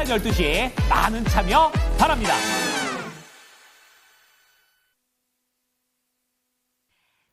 오전 12시 많은 참여 바랍니다.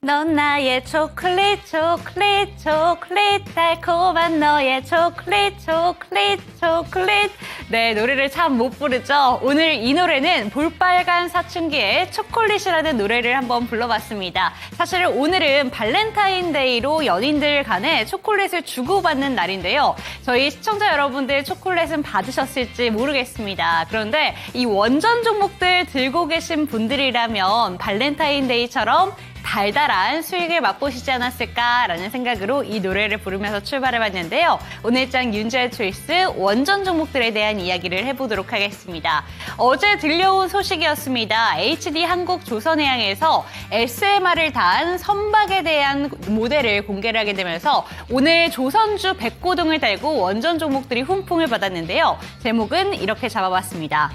넌 나의 초콜릿 초콜릿 초콜릿 달콤한 너의 초콜릿 초콜릿 초콜릿. 네, 노래를 참 못 부르죠. 오늘 이 노래는 볼빨간 사춘기의 초콜릿이라는 노래를 한번 불러봤습니다. 사실 오늘은 발렌타인데이로 연인들 간에 초콜릿을 주고받는 날인데요. 저희 시청자 여러분들 초콜릿은 받으셨을지 모르겠습니다. 그런데 이 원전 종목들 들고 계신 분들이라면 발렌타인데이처럼 달달한 수익을 맛보시지 않았을까라는 생각으로 이 노래를 부르면서 출발해봤는데요. 오늘장 윤지의 초이스 원전 종목들에 대한 이야기를 해보도록 하겠습니다. 어제 들려온 소식이었습니다. HD 한국조선해양에서 SMR을 단 선박에 대한 모델을 공개를 하게 되면서 오늘 조선주 백고동을 달고 원전 종목들이 훈풍을 받았는데요. 제목은 이렇게 잡아봤습니다.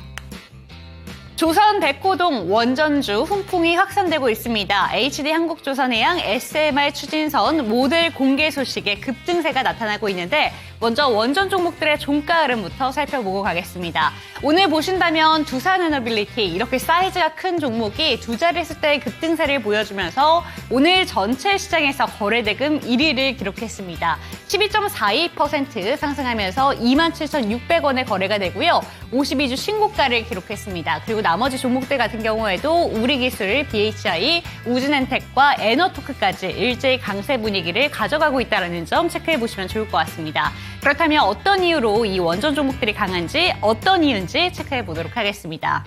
조선 백고동 원전주 훈풍이 확산되고 있습니다. HD 한국조선해양 SMR 추진선 모델 공개 소식에 급등세가 나타나고 있는데 먼저 원전 종목들의 종가 흐름부터 살펴보고 가겠습니다. 오늘 보신다면 두산에너빌리티 이렇게 사이즈가 큰 종목이 두 자리 숫자의 급등세를 보여주면서 오늘 전체 시장에서 거래대금 1위를 기록했습니다. 12.42% 상승하면서 27,600원에 거래가 되고요. 52주 신고가를 기록했습니다. 그리고 나머지 종목들 같은 경우에도 우리기술, BHI, 우진엔텍과 에너토크까지 일제히 강세 분위기를 가져가고 있다는 점 체크해보시면 좋을 것 같습니다. 그렇다면 어떤 이유로 이 원전 종목들이 강한지 어떤 이유인지 체크해보도록 하겠습니다.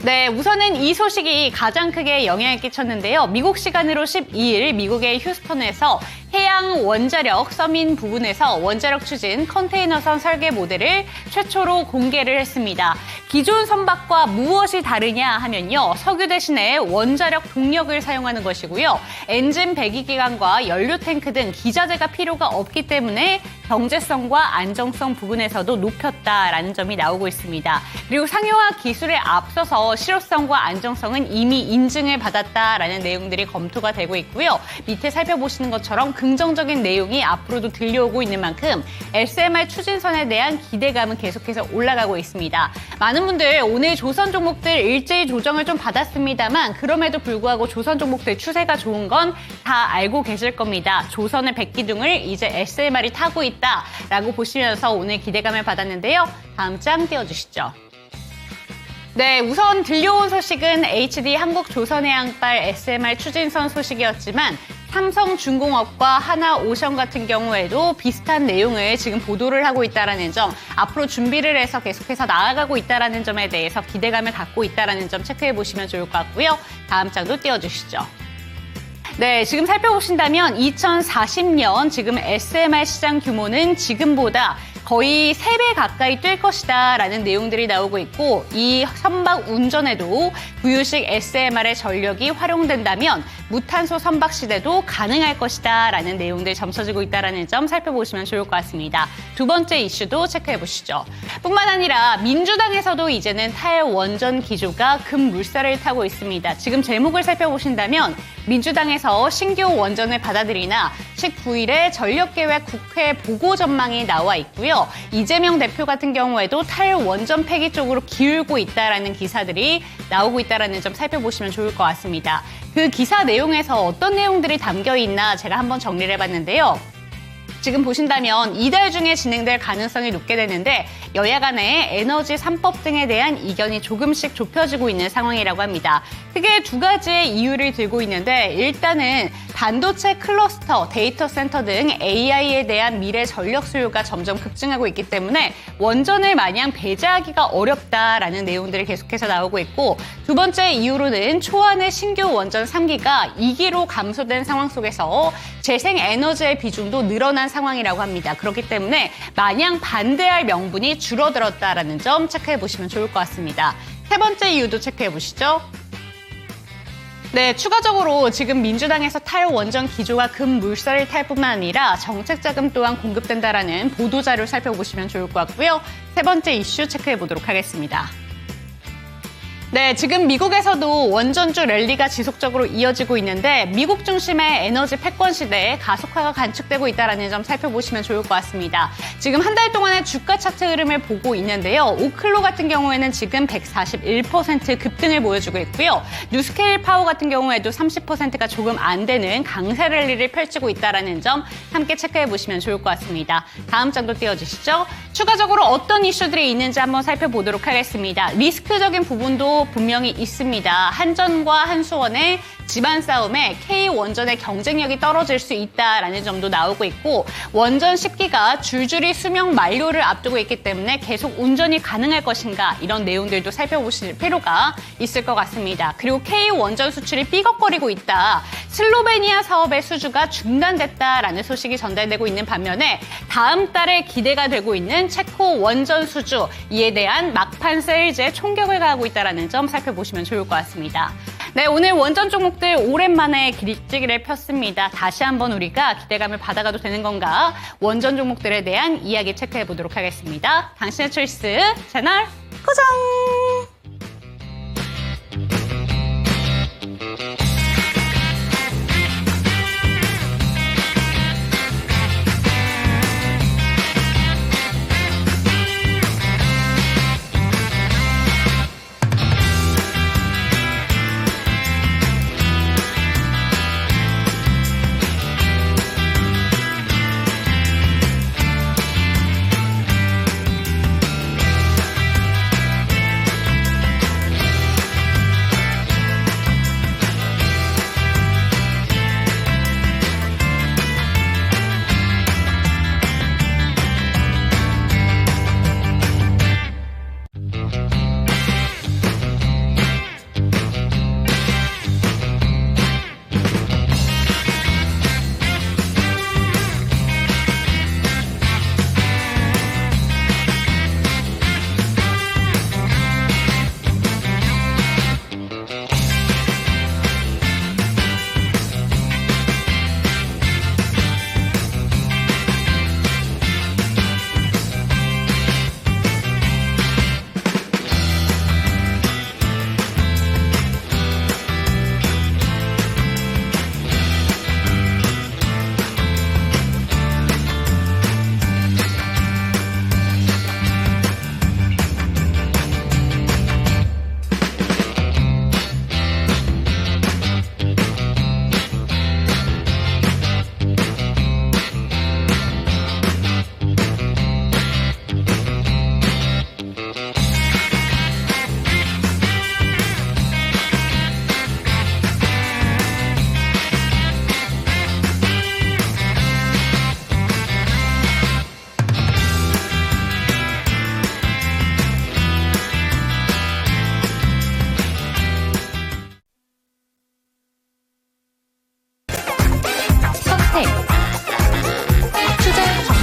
네, 우선은 이 소식이 가장 크게 영향을 끼쳤는데요. 미국 시간으로 12일 미국의 휴스턴에서 해양 원자력 서민 부근에서 원자력 추진 컨테이너선 설계 모델을 최초로 공개를 했습니다. 기존 선박과 무엇이 다르냐 하면요. 석유 대신에 원자력 동력을 사용하는 것이고요. 엔진 배기기관과 연료 탱크 등 기자재가 필요가 없기 때문에 경제성과 안정성 부분에서도 높였다라는 점이 나오고 있습니다. 그리고 상용화 기술에 앞서서 실효성과 안정성은 이미 인증을 받았다라는 내용들이 검토가 되고 있고요. 밑에 살펴보시는 것처럼 긍정적인 내용이 앞으로도 들려오고 있는 만큼 SMR 추진선에 대한 기대감은 계속해서 올라가고 있습니다. 많은 분들 오늘 조선 종목들 일제히 조정을 좀 받았습니다만 그럼에도 불구하고 조선 종목들 추세가 좋은 건 다 알고 계실 겁니다. 조선의 백기둥을 이제 SMR이 타고 있다라고 보시면서 오늘 기대감을 받았는데요. 다음 장 띄워주시죠. 네, 우선 들려온 소식은 HD 한국조선해양발 SMR 추진선 소식이었지만 삼성중공업과 하나오션 같은 경우에도 비슷한 내용을 지금 보도를 하고 있다는 점, 앞으로 준비를 해서 계속해서 나아가고 있다는 점에 대해서 기대감을 갖고 있다는 점 체크해보시면 좋을 것 같고요. 다음 장도 띄워주시죠. 네, 지금 살펴보신다면 2040년 지금 SMR 시장 규모는 지금보다 거의 3배 가까이 뛸 것이다 라는 내용들이 나오고 있고 이 선박 운전에도 구유식 SMR의 전력이 활용된다면 무탄소 선박 시대도 가능할 것이다 라는 내용들 점쳐지고 있다는 점 살펴보시면 좋을 것 같습니다. 두 번째 이슈도 체크해 보시죠. 뿐만 아니라 민주당에서도 이제는 탈원전 기조가 급물살을 타고 있습니다. 지금 제목을 살펴보신다면 민주당에서 신규 원전을 받아들이나 19일에 전력계획 국회 보고 전망이 나와 있고요. 이재명 대표 같은 경우에도 탈원전 폐기 쪽으로 기울고 있다라는 기사들이 나오고 있다는 점 살펴보시면 좋을 것 같습니다. 그 기사 내용에서 어떤 내용들이 담겨 있나 제가 한번 정리를 해봤는데요. 지금 보신다면 이달 중에 진행될 가능성이 높게 되는데 여야 간의 에너지 3법 등에 대한 이견이 조금씩 좁혀지고 있는 상황이라고 합니다. 크게 두 가지의 이유를 들고 있는데 일단은 반도체 클러스터, 데이터 센터 등 AI에 대한 미래 전력 수요가 점점 급증하고 있기 때문에 원전을 마냥 배제하기가 어렵다라는 내용들이 계속해서 나오고 있고 두 번째 이유로는 초안의 신규 원전 3기가 2기로 감소된 상황 속에서 재생 에너지의 비중도 늘어난 상황이라고 합니다. 그렇기 때문에 마냥 반대할 명분이 줄어들었다라는 점 체크해 보시면 좋을 것 같습니다. 세 번째 이유도 체크해 보시죠. 네, 추가적으로 지금 민주당에서 탈원전 기조가 급물살을 탈 뿐만 아니라 정책 자금 또한 공급된다라는 보도자료를 살펴보시면 좋을 것 같고요. 세 번째 이슈 체크해 보도록 하겠습니다. 네, 지금 미국에서도 원전주 랠리가 지속적으로 이어지고 있는데 미국 중심의 에너지 패권 시대에 가속화가 간축되고 있다는 점 살펴보시면 좋을 것 같습니다. 지금 한 달 동안의 주가 차트 흐름을 보고 있는데요. 오클로 같은 경우에는 지금 141% 급등을 보여주고 있고요. 뉴스케일 파워 같은 경우에도 30%가 조금 안 되는 강세 랠리를 펼치고 있다는 점 함께 체크해 보시면 좋을 것 같습니다. 다음 장도 띄워주시죠. 추가적으로 어떤 이슈들이 있는지 한번 살펴보도록 하겠습니다. 리스크적인 부분도 분명히 있습니다. 한전과 한수원의 집안 싸움에 K원전의 경쟁력이 떨어질 수 있다라는 점도 나오고 있고 원전 10기가 줄줄이 수명 만료를 앞두고 있기 때문에 계속 운전이 가능할 것인가 이런 내용들도 살펴보실 필요가 있을 것 같습니다. 그리고 K원전 수출이 삐걱거리고 있다. 슬로베니아 사업의 수주가 중단됐다라는 소식이 전달되고 있는 반면에 다음 달에 기대가 되고 있는 체코 원전 수주 이에 대한 막판 세일즈에 총격을 가하고 있다는 점 살펴보시면 좋을 것 같습니다. 네, 오늘 원전 종목들 오랜만에 길쭉이를 폈습니다. 다시 한번 우리가 기대감을 받아가도 되는 건가? 원전 종목들에 대한 이야기 체크해 보도록 하겠습니다. 당신의 초이스 채널 고정!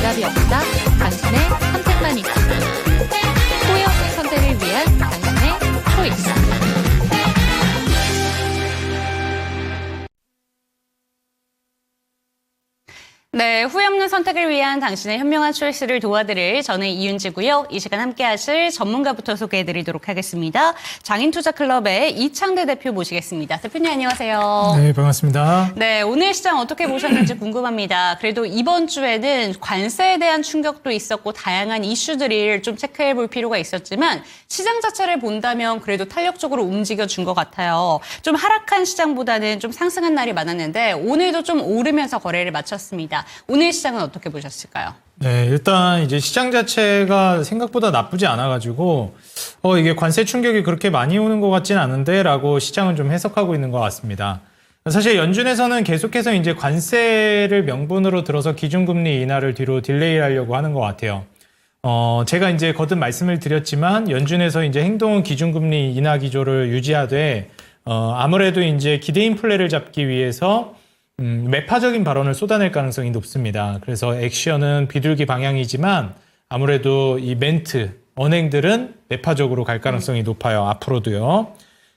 정답이 없다. 당신의 선택만 있다. 후회 없는 선택을 위한 당신의 초이스. 네, 후회 없는 선택을 위한 당신의 현명한 초이스를 도와드릴 저는 이윤지고요. 이 시간 함께 하실 전문가부터 소개해드리도록 하겠습니다. 장인투자클럽의 이창대 대표 모시겠습니다. 대표님 안녕하세요. 네, 반갑습니다. 네, 오늘 시장 어떻게 보셨는지 궁금합니다. 그래도 이번 주에는 관세에 대한 충격도 있었고 다양한 이슈들을 좀 체크해 볼 필요가 있었지만 시장 자체를 본다면 그래도 탄력적으로 움직여준 것 같아요. 좀 하락한 시장보다는 좀 상승한 날이 많았는데 오늘도 좀 오르면서 거래를 마쳤습니다. 오늘 시장은 어떻게 보셨을까요? 네, 일단 이제 시장 자체가 생각보다 나쁘지 않아가지고 이게 관세 충격이 그렇게 많이 오는 것 같진 않은데라고 시장은 좀 해석하고 있는 것 같습니다. 사실 연준에서는 계속해서 이제 관세를 명분으로 들어서 기준금리 인하를 뒤로 딜레이하려고 하는 것 같아요. 제가 이제 거듭 말씀을 드렸지만 연준에서 이제 행동은 기준금리 인하 기조를 유지하되 아무래도 이제 기대 인플레를 잡기 위해서 매파적인 발언을 쏟아낼 가능성이 높습니다. 그래서 액션은 비둘기 방향이지만 아무래도 이 멘트, 언행들은 매파적으로 갈 가능성이 높아요. 앞으로도요.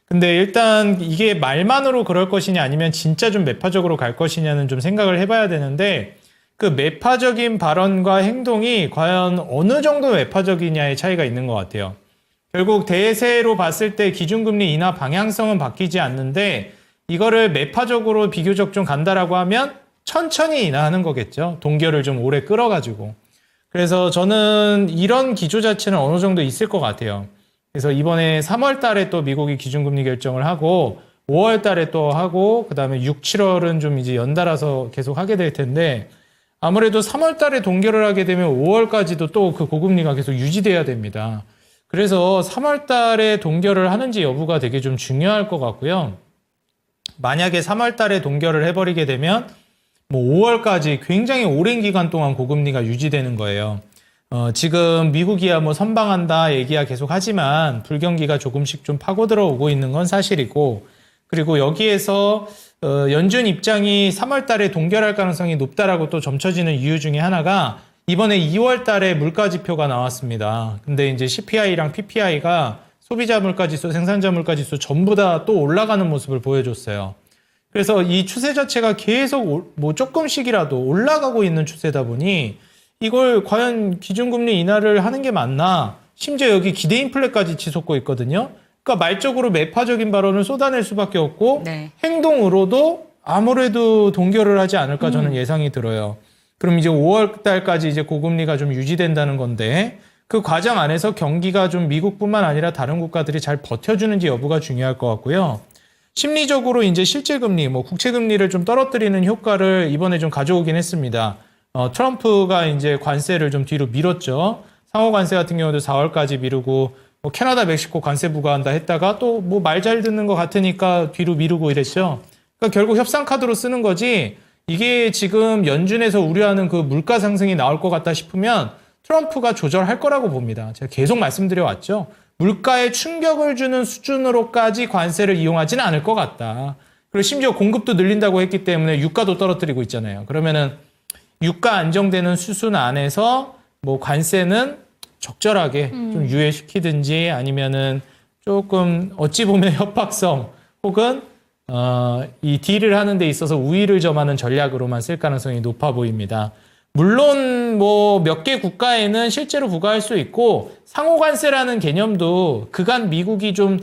근데 일단 이게 말만으로 그럴 것이냐 아니면 진짜 좀 매파적으로 갈 것이냐는 좀 생각을 해봐야 되는데 그 매파적인 발언과 행동이 과연 어느 정도 매파적이냐의 차이가 있는 것 같아요. 결국 대세로 봤을 때 기준금리 인하 방향성은 바뀌지 않는데 이거를 매파적으로 비교적 좀 간다라고 하면 천천히 인하하는 거겠죠. 동결을 좀 오래 끌어가지고. 그래서 저는 이런 기조 자체는 어느 정도 있을 것 같아요. 그래서 이번에 3월 달에 또 미국이 기준금리 결정을 하고 5월 달에 또 하고 그다음에 6, 7월은 좀 이제 연달아서 계속 하게 될 텐데 아무래도 3월 달에 동결을 하게 되면 5월까지도 또 그 고금리가 계속 유지돼야 됩니다. 그래서 3월 달에 동결을 하는지 여부가 되게 좀 중요할 것 같고요. 만약에 3월 달에 동결을 해버리게 되면 뭐 5월까지 굉장히 오랜 기간 동안 고금리가 유지되는 거예요. 지금 미국이야 뭐 선방한다 얘기야 계속 하지만 불경기가 조금씩 좀 파고 들어오고 있는 건 사실이고 그리고 여기에서 연준 입장이 3월 달에 동결할 가능성이 높다라고 또 점쳐지는 이유 중에 하나가 이번에 2월 달에 물가 지표가 나왔습니다. 근데 이제 CPI랑 PPI가 소비자 물가지수, 생산자 물가지수 전부 다 또 올라가는 모습을 보여줬어요. 그래서 이 추세 자체가 계속 뭐 조금씩이라도 올라가고 있는 추세다 보니 이걸 과연 기준금리 인하를 하는 게 맞나? 심지어 여기 기대 인플레까지 치솟고 있거든요. 그러니까 말적으로 매파적인 발언을 쏟아낼 수밖에 없고 네. 행동으로도 아무래도 동결을 하지 않을까 저는 예상이 들어요. 그럼 이제 5월 달까지 이제 고금리가 좀 유지된다는 건데 그 과정 안에서 경기가 좀 미국뿐만 아니라 다른 국가들이 잘 버텨주는지 여부가 중요할 것 같고요. 심리적으로 이제 실제 금리, 뭐 국채 금리를 좀 떨어뜨리는 효과를 이번에 좀 가져오긴 했습니다. 트럼프가 이제 관세를 좀 뒤로 밀었죠. 상호 관세 같은 경우도 4월까지 미루고 뭐 캐나다, 멕시코 관세 부과한다 했다가 또 뭐 말 잘 듣는 것 같으니까 뒤로 미루고 이랬죠. 그러니까 결국 협상 카드로 쓰는 거지. 이게 지금 연준에서 우려하는 그 물가 상승이 나올 것 같다 싶으면 트럼프가 조절할 거라고 봅니다. 제가 계속 말씀드려 왔죠. 물가에 충격을 주는 수준으로까지 관세를 이용하지는 않을 것 같다. 그리고 심지어 공급도 늘린다고 했기 때문에 유가도 떨어뜨리고 있잖아요. 그러면은 유가 안정되는 수준 안에서 뭐 관세는 적절하게 좀 유예시키든지 아니면은 조금 어찌 보면 협박성 혹은 이 딜을 하는 데 있어서 우위를 점하는 전략으로만 쓸 가능성이 높아 보입니다. 물론 뭐 몇 개 국가에는 실제로 부과할 수 있고 상호관세라는 개념도 그간 미국이 좀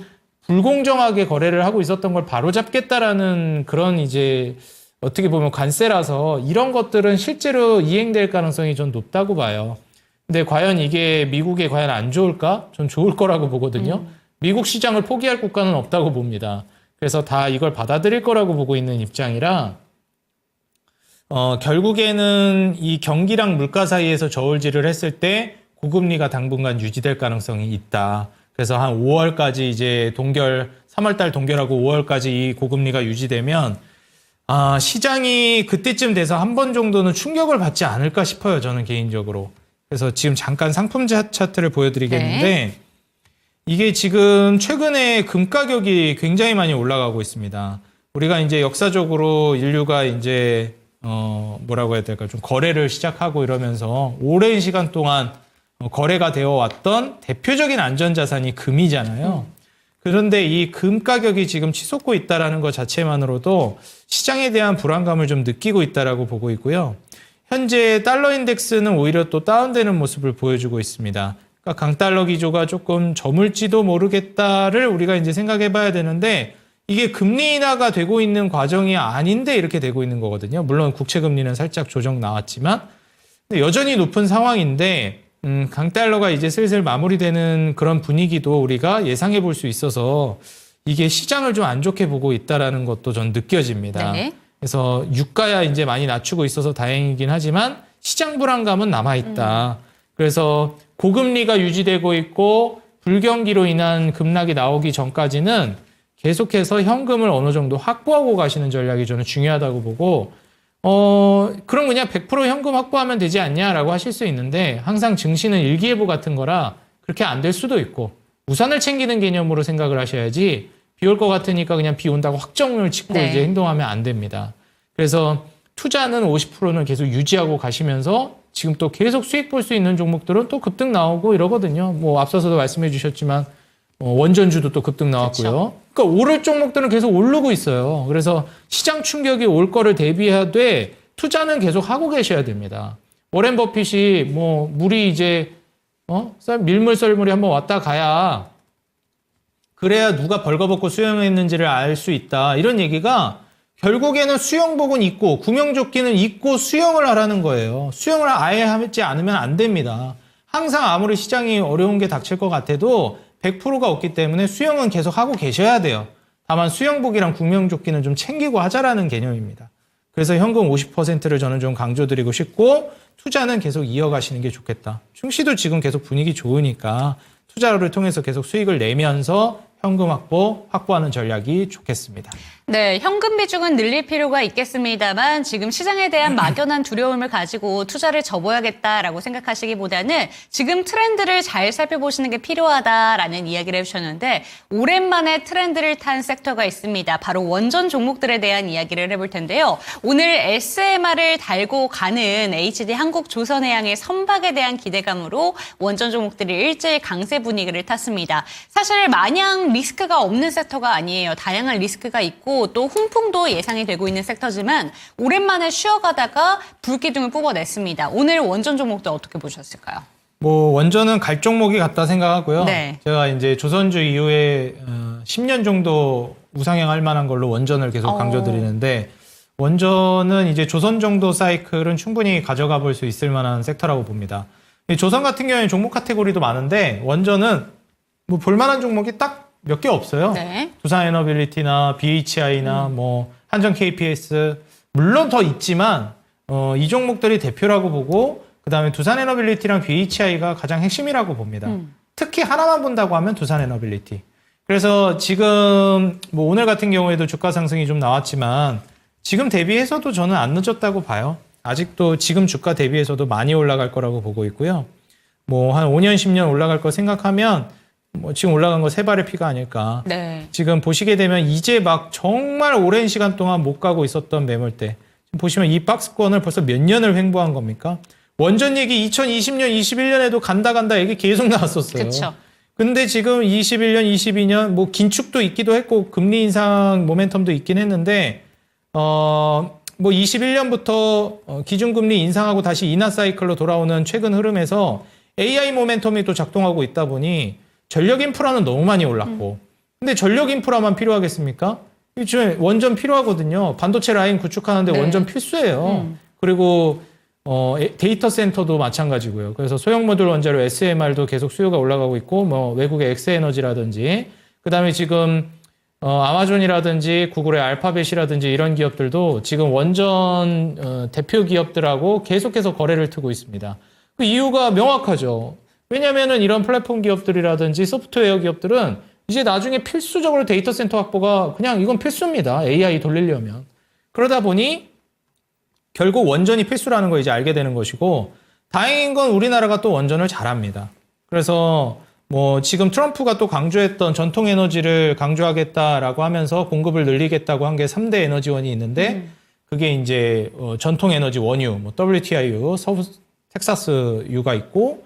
불공정하게 거래를 하고 있었던 걸 바로잡겠다라는 그런 이제 어떻게 보면 관세라서 이런 것들은 실제로 이행될 가능성이 좀 높다고 봐요. 근데 과연 이게 미국에 과연 안 좋을까? 전 좋을 거라고 보거든요. 미국 시장을 포기할 국가는 없다고 봅니다. 그래서 다 이걸 받아들일 거라고 보고 있는 입장이라 결국에는 이 경기랑 물가 사이에서 저울질을 했을 때 고금리가 당분간 유지될 가능성이 있다. 그래서 한 5월까지 이제 3월달 동결하고 5월까지 이 고금리가 유지되면 시장이 그때쯤 돼서 한 번 정도는 충격을 받지 않을까 싶어요. 저는 개인적으로. 그래서 지금 잠깐 상품 차트를 보여드리겠는데 네. 이게 지금 최근에 금 가격이 굉장히 많이 올라가고 있습니다. 우리가 이제 역사적으로 인류가 이제 뭐라고 해야 될까 좀 거래를 시작하고 이러면서 오랜 시간 동안 거래가 되어 왔던 대표적인 안전자산이 금이잖아요. 그런데 이 금 가격이 지금 치솟고 있다라는 것 자체만으로도 시장에 대한 불안감을 좀 느끼고 있다라고 보고 있고요. 현재 달러 인덱스는 오히려 또 다운되는 모습을 보여주고 있습니다. 그러니까 강달러 기조가 조금 저물지도 모르겠다를 우리가 이제 생각해 봐야 되는데 이게 금리 인하가 되고 있는 과정이 아닌데 이렇게 되고 있는 거거든요. 물론 국채 금리는 살짝 조정 나왔지만 근데 여전히 높은 상황인데 강달러가 이제 슬슬 마무리되는 그런 분위기도 우리가 예상해 볼 수 있어서 이게 시장을 좀 안 좋게 보고 있다라는 것도 전 느껴집니다. 네. 그래서 유가야 이제 많이 낮추고 있어서 다행이긴 하지만 시장 불안감은 남아 있다. 그래서 고금리가 유지되고 있고 불경기로 인한 급락이 나오기 전까지는 계속해서 현금을 어느 정도 확보하고 가시는 전략이 저는 중요하다고 보고 그럼 그냥 100% 현금 확보하면 되지 않냐라고 하실 수 있는데 항상 증시는 일기예보 같은 거라 그렇게 안 될 수도 있고 우산을 챙기는 개념으로 생각을 하셔야지 비 올 것 같으니까 그냥 비 온다고 확정을 짓고 네. 이제 행동하면 안 됩니다. 그래서 투자는 50%는 계속 유지하고 가시면서 지금 또 계속 수익 볼 수 있는 종목들은 또 급등 나오고 이러거든요. 뭐 앞서서도 말씀해 주셨지만 원전주도 또 급등 나왔고요. 그렇죠. 그러니까 오를 종목들은 계속 오르고 있어요. 그래서 시장 충격이 올 거를 대비하되 투자는 계속 하고 계셔야 됩니다. 워렌 버핏이 뭐 물이 이제 밀물 썰물이 한번 왔다 가야 그래야 누가 벌거벗고 수영했는지를 알 수 있다. 이런 얘기가 결국에는 수영복은 입고 구명조끼는 입고 수영을 하라는 거예요. 수영을 아예 하지 않으면 안 됩니다. 항상 아무리 시장이 어려운 게 닥칠 것 같아도 100%가 없기 때문에 수영은 계속 하고 계셔야 돼요. 다만 수영복이랑 구명조끼는 좀 챙기고 하자라는 개념입니다. 그래서 현금 50%를 저는 좀 강조드리고 싶고 투자는 계속 이어가시는 게 좋겠다. 충시도 지금 계속 분위기 좋으니까 투자를 통해서 계속 수익을 내면서 현금 확보하는 전략이 좋겠습니다. 네, 현금 비중은 늘릴 필요가 있겠습니다만 지금 시장에 대한 막연한 두려움을 가지고 투자를 접어야겠다라고 생각하시기보다는 지금 트렌드를 잘 살펴보시는 게 필요하다라는 이야기를 해주셨는데 오랜만에 트렌드를 탄 섹터가 있습니다. 바로 원전 종목들에 대한 이야기를 해볼 텐데요. 오늘 SMR을 달고 가는 HD 한국조선해양의 선박에 대한 기대감으로 원전 종목들이 일제히 강세 분위기를 탔습니다. 사실 마냥 리스크가 없는 섹터가 아니에요. 다양한 리스크가 있고 또 훈풍도 예상이 되고 있는 섹터지만 오랜만에 쉬어가다가 불기둥을 뽑아냈습니다. 오늘 원전 종목도 어떻게 보셨을까요? 뭐 원전은 갈 종목이 같다 생각하고요. 네. 제가 이제 조선주 이후에 10년 정도 우상향할 만한 걸로 원전을 계속 강조드리는데 원전은 이제 조선 정도 사이클은 충분히 가져가 볼 수 있을 만한 섹터라고 봅니다. 조선 같은 경우에는 종목 카테고리도 많은데 원전은 뭐 볼만한 종목이 딱 몇 개 없어요. 네. 두산에너빌리티나 BHI나 뭐 한전 KPS 물론 더 있지만 이 종목들이 대표라고 보고 그다음에 두산에너빌리티랑 BHI가 가장 핵심이라고 봅니다. 특히 하나만 본다고 하면 두산에너빌리티. 그래서 지금 뭐 오늘 같은 경우에도 주가 상승이 좀 나왔지만 지금 대비해서도 저는 안 늦었다고 봐요. 아직도 지금 주가 대비해서도 많이 올라갈 거라고 보고 있고요. 뭐 한 5년, 10년 올라갈 거 생각하면 뭐 지금 올라간 거 세 발의 피가 아닐까. 네. 지금 보시게 되면 이제 막 정말 오랜 시간 동안 못 가고 있었던 매물대. 지금 보시면 이 박스권을 벌써 몇 년을 횡보한 겁니까? 원전 얘기 2020년, 21년에도 간다 얘기 계속 나왔었어요. 그렇죠. 근데 지금 21년, 22년 뭐 긴축도 있기도 했고 금리 인상 모멘텀도 있긴 했는데 뭐 21년부터 기준금리 인상하고 다시 인하 사이클로 돌아오는 최근 흐름에서 AI 모멘텀이 또 작동하고 있다 보니 전력 인프라는 너무 많이 올랐고 근데 전력 인프라만 필요하겠습니까? 요즘에 원전 필요하거든요. 반도체 라인 구축하는데 네. 원전 필수예요. 그리고 데이터 센터도 마찬가지고요. 그래서 소형 모듈 원자로 SMR도 계속 수요가 올라가고 있고 뭐 외국의 엑스에너지라든지 그다음에 지금 아마존이라든지 구글의 알파벳이라든지 이런 기업들도 지금 원전 대표 기업들하고 계속해서 거래를 트고 있습니다. 그 이유가 명확하죠. 왜냐면은 이런 플랫폼 기업들이라든지 소프트웨어 기업들은 이제 나중에 필수적으로 데이터 센터 확보가 그냥 이건 필수입니다. AI 돌리려면. 그러다 보니 결국 원전이 필수라는 거 이제 알게 되는 것이고 다행인 건 우리나라가 또 원전을 잘합니다. 그래서 뭐 지금 트럼프가 또 강조했던 전통 에너지를 강조하겠다라고 하면서 공급을 늘리겠다고 한 게 3대 에너지원이 있는데 그게 이제 전통 에너지 원유, 뭐 WTIU, 텍사스유가 있고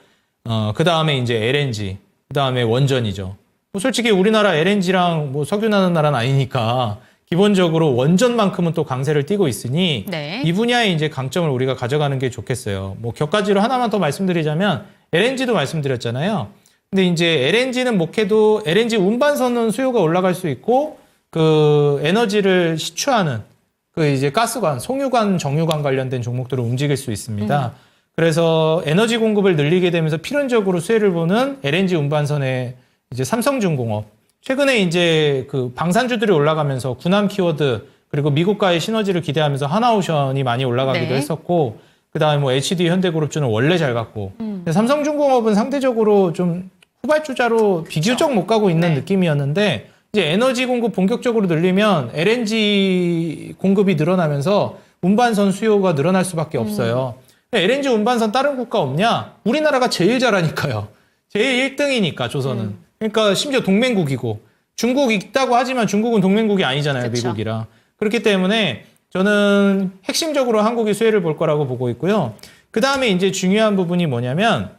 그 다음에 이제 LNG, 그 다음에 원전이죠. 뭐 솔직히 우리나라 LNG랑 뭐 석유 나는 나라는 아니니까 기본적으로 원전만큼은 또 강세를 띠고 있으니 네. 이 분야에 이제 강점을 우리가 가져가는 게 좋겠어요. 뭐 격가지로 하나만 더 말씀드리자면 LNG도 말씀드렸잖아요. 근데 이제 LNG는 목해도 LNG 운반선은 수요가 올라갈 수 있고 그 에너지를 시추하는 그 이제 가스관, 송유관, 정유관 관련된 종목들을 움직일 수 있습니다. 그래서 에너지 공급을 늘리게 되면서 필연적으로 수혜를 보는 LNG 운반선의 이제 삼성중공업. 최근에 이제 그 방산주들이 올라가면서 군함 키워드 그리고 미국과의 시너지를 기대하면서 하나오션이 많이 올라가기도 네. 했었고 그다음에 뭐 HD 현대그룹주는 원래 잘 갔고 근데 삼성중공업은 상대적으로 좀 후발주자로 비교적 못 가고 있는 네. 느낌이었는데 이제 에너지 공급 본격적으로 늘리면 LNG 공급이 늘어나면서 운반선 수요가 늘어날 수밖에 없어요. LNG 운반선 다른 국가 없냐? 우리나라가 제일 잘하니까요. 제일 1등이니까 조선은. 그러니까 심지어 동맹국이고 중국 있다고 하지만 중국은 동맹국이 아니잖아요. 그쵸. 미국이랑. 그렇기 때문에 저는 핵심적으로 한국이 수혜를 볼 거라고 보고 있고요. 그 다음에 이제 중요한 부분이 뭐냐면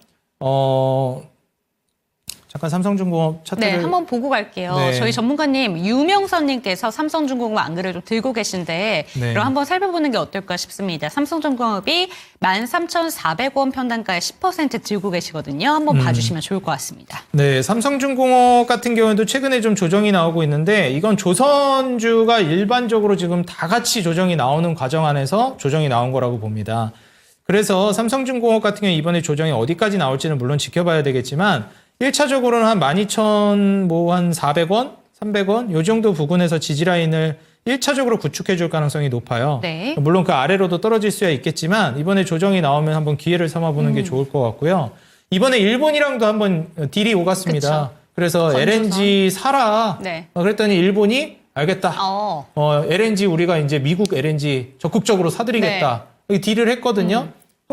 잠깐 삼성중공업 차트를 네, 한번 보고 갈게요. 네. 저희 전문가님 유명선님께서 삼성중공업 안그를 좀 들고 계신데 네. 그럼 한번 살펴보는 게 어떨까 싶습니다. 삼성중공업이 13,400원 편단가에 10% 들고 계시거든요. 한번 봐주시면 좋을 것 같습니다. 네, 삼성중공업 같은 경우에도 최근에 좀 조정이 나오고 있는데 이건 조선주가 일반적으로 지금 다 같이 조정이 나오는 과정 안에서 조정이 나온 거라고 봅니다. 그래서 삼성중공업 같은 경우 이번에 조정이 어디까지 나올지는 물론 지켜봐야 되겠지만 1차적으로는 한 12,000, 한 400원, 300원 요 정도 부근에서 지지라인을 1차적으로 구축해 줄 가능성이 높아요. 네. 물론 그 아래로도 떨어질 수야 있겠지만 이번에 조정이 나오면 한번 기회를 삼아보는 게 좋을 것 같고요. 이번에 일본이랑도 한번 딜이 오갔습니다. 그쵸. 그래서 건조선. LNG 사라. 네. 그랬더니 일본이 알겠다. LNG 우리가 이제 미국 LNG 적극적으로 사드리겠다. 이 딜을 했거든요.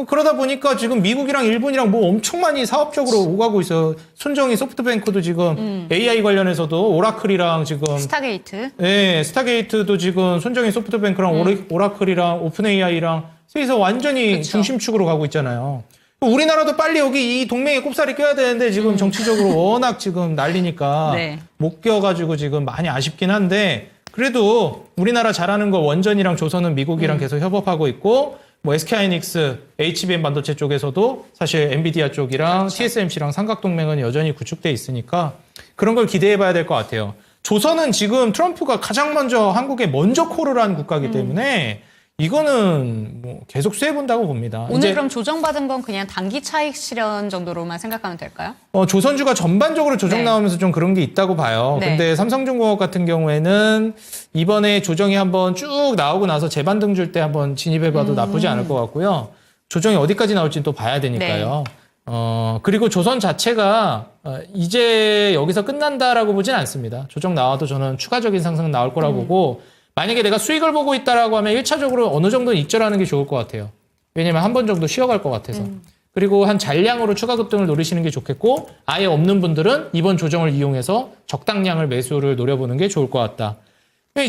그러다 보니까 지금 미국이랑 일본이랑 뭐 엄청 많이 사업적으로 오가고 있어요. 순정이 소프트뱅크도 지금 AI 관련해서도 오라클이랑 지금 스타게이트. 네, 스타게이트도 지금 손정희 소프트뱅크랑 오라클이랑 오픈 AI랑 셋이서 완전히 그쵸. 중심축으로 가고 있잖아요. 우리나라도 빨리 여기 이 동맹에 꼽사리 껴야 되는데 지금 정치적으로 워낙 지금 난리니까 네. 못 껴가지고 지금 많이 아쉽긴 한데 그래도 우리나라 잘하는 거 원전이랑 조선은 미국이랑 계속 협업하고 있고 뭐 SK하이닉스, HBM 반도체 쪽에서도 사실 엔비디아 쪽이랑 그렇죠. TSMC랑 삼각동맹은 여전히 구축돼 있으니까 그런 걸 기대해 봐야 될 것 같아요. 조선은 지금 트럼프가 가장 먼저 한국에 먼저 콜을 한 국가이기 때문에 이거는 뭐 계속 수해 본다고 봅니다. 오늘 이제 그럼 조정받은 건 그냥 단기 차익 실현 정도로만 생각하면 될까요? 조선주가 전반적으로 조정 네. 나오면서 좀 그런 게 있다고 봐요. 네. 근데 삼성중공업 같은 경우에는 이번에 조정이 한번 쭉 나오고 나서 재반등 줄 때 한번 진입해봐도 나쁘지 않을 것 같고요. 조정이 어디까지 나올지는 또 봐야 되니까요. 그리고 조선 자체가 이제 여기서 끝난다라고 보진 않습니다. 조정 나와도 저는 추가적인 상승 나올 거라고 보고 만약에 내가 수익을 보고 있다라고 하면 1차적으로 어느 정도는 익절하는 게 좋을 것 같아요. 왜냐면 한 번 정도 쉬어갈 것 같아서. 그리고 한 잔량으로 추가 급등을 노리시는 게 좋겠고 아예 없는 분들은 이번 조정을 이용해서 적당량을 매수를 노려보는 게 좋을 것 같다.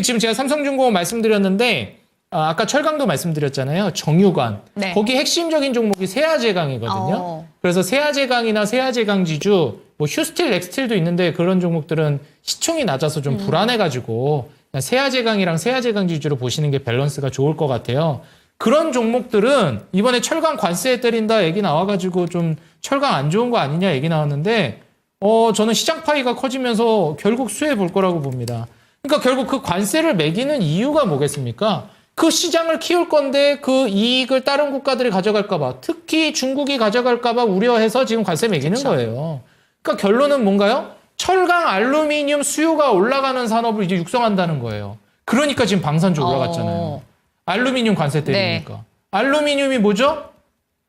지금 제가 삼성중공업 말씀드렸는데 아까 철강도 말씀드렸잖아요. 정유관. 네. 거기 핵심적인 종목이 세아제강이거든요. 그래서 세아제강이나 세아제강지주, 뭐 휴스틸, 넥스틸도 있는데 그런 종목들은 시총이 낮아서 좀 불안해가지고 세아제강이랑 세아제강지주로 보시는 게 밸런스가 좋을 것 같아요. 그런 종목들은 이번에 철강 관세 때린다 얘기 나와가지고 좀 철강 안 좋은 거 아니냐 얘기 나왔는데 저는 시장 파이가 커지면서 결국 수혜 볼 거라고 봅니다. 그러니까 결국 그 관세를 매기는 이유가 뭐겠습니까? 그 시장을 키울 건데 그 이익을 다른 국가들이 가져갈까 봐 특히 중국이 가져갈까 봐 우려해서 지금 관세 매기는 거예요. 그러니까 결론은 뭔가요? 철강, 알루미늄 수요가 올라가는 산업을 이제 육성한다는 거예요. 그러니까 지금 방산주 올라갔잖아요. 알루미늄 관세 때리니까. 네. 알루미늄이 뭐죠?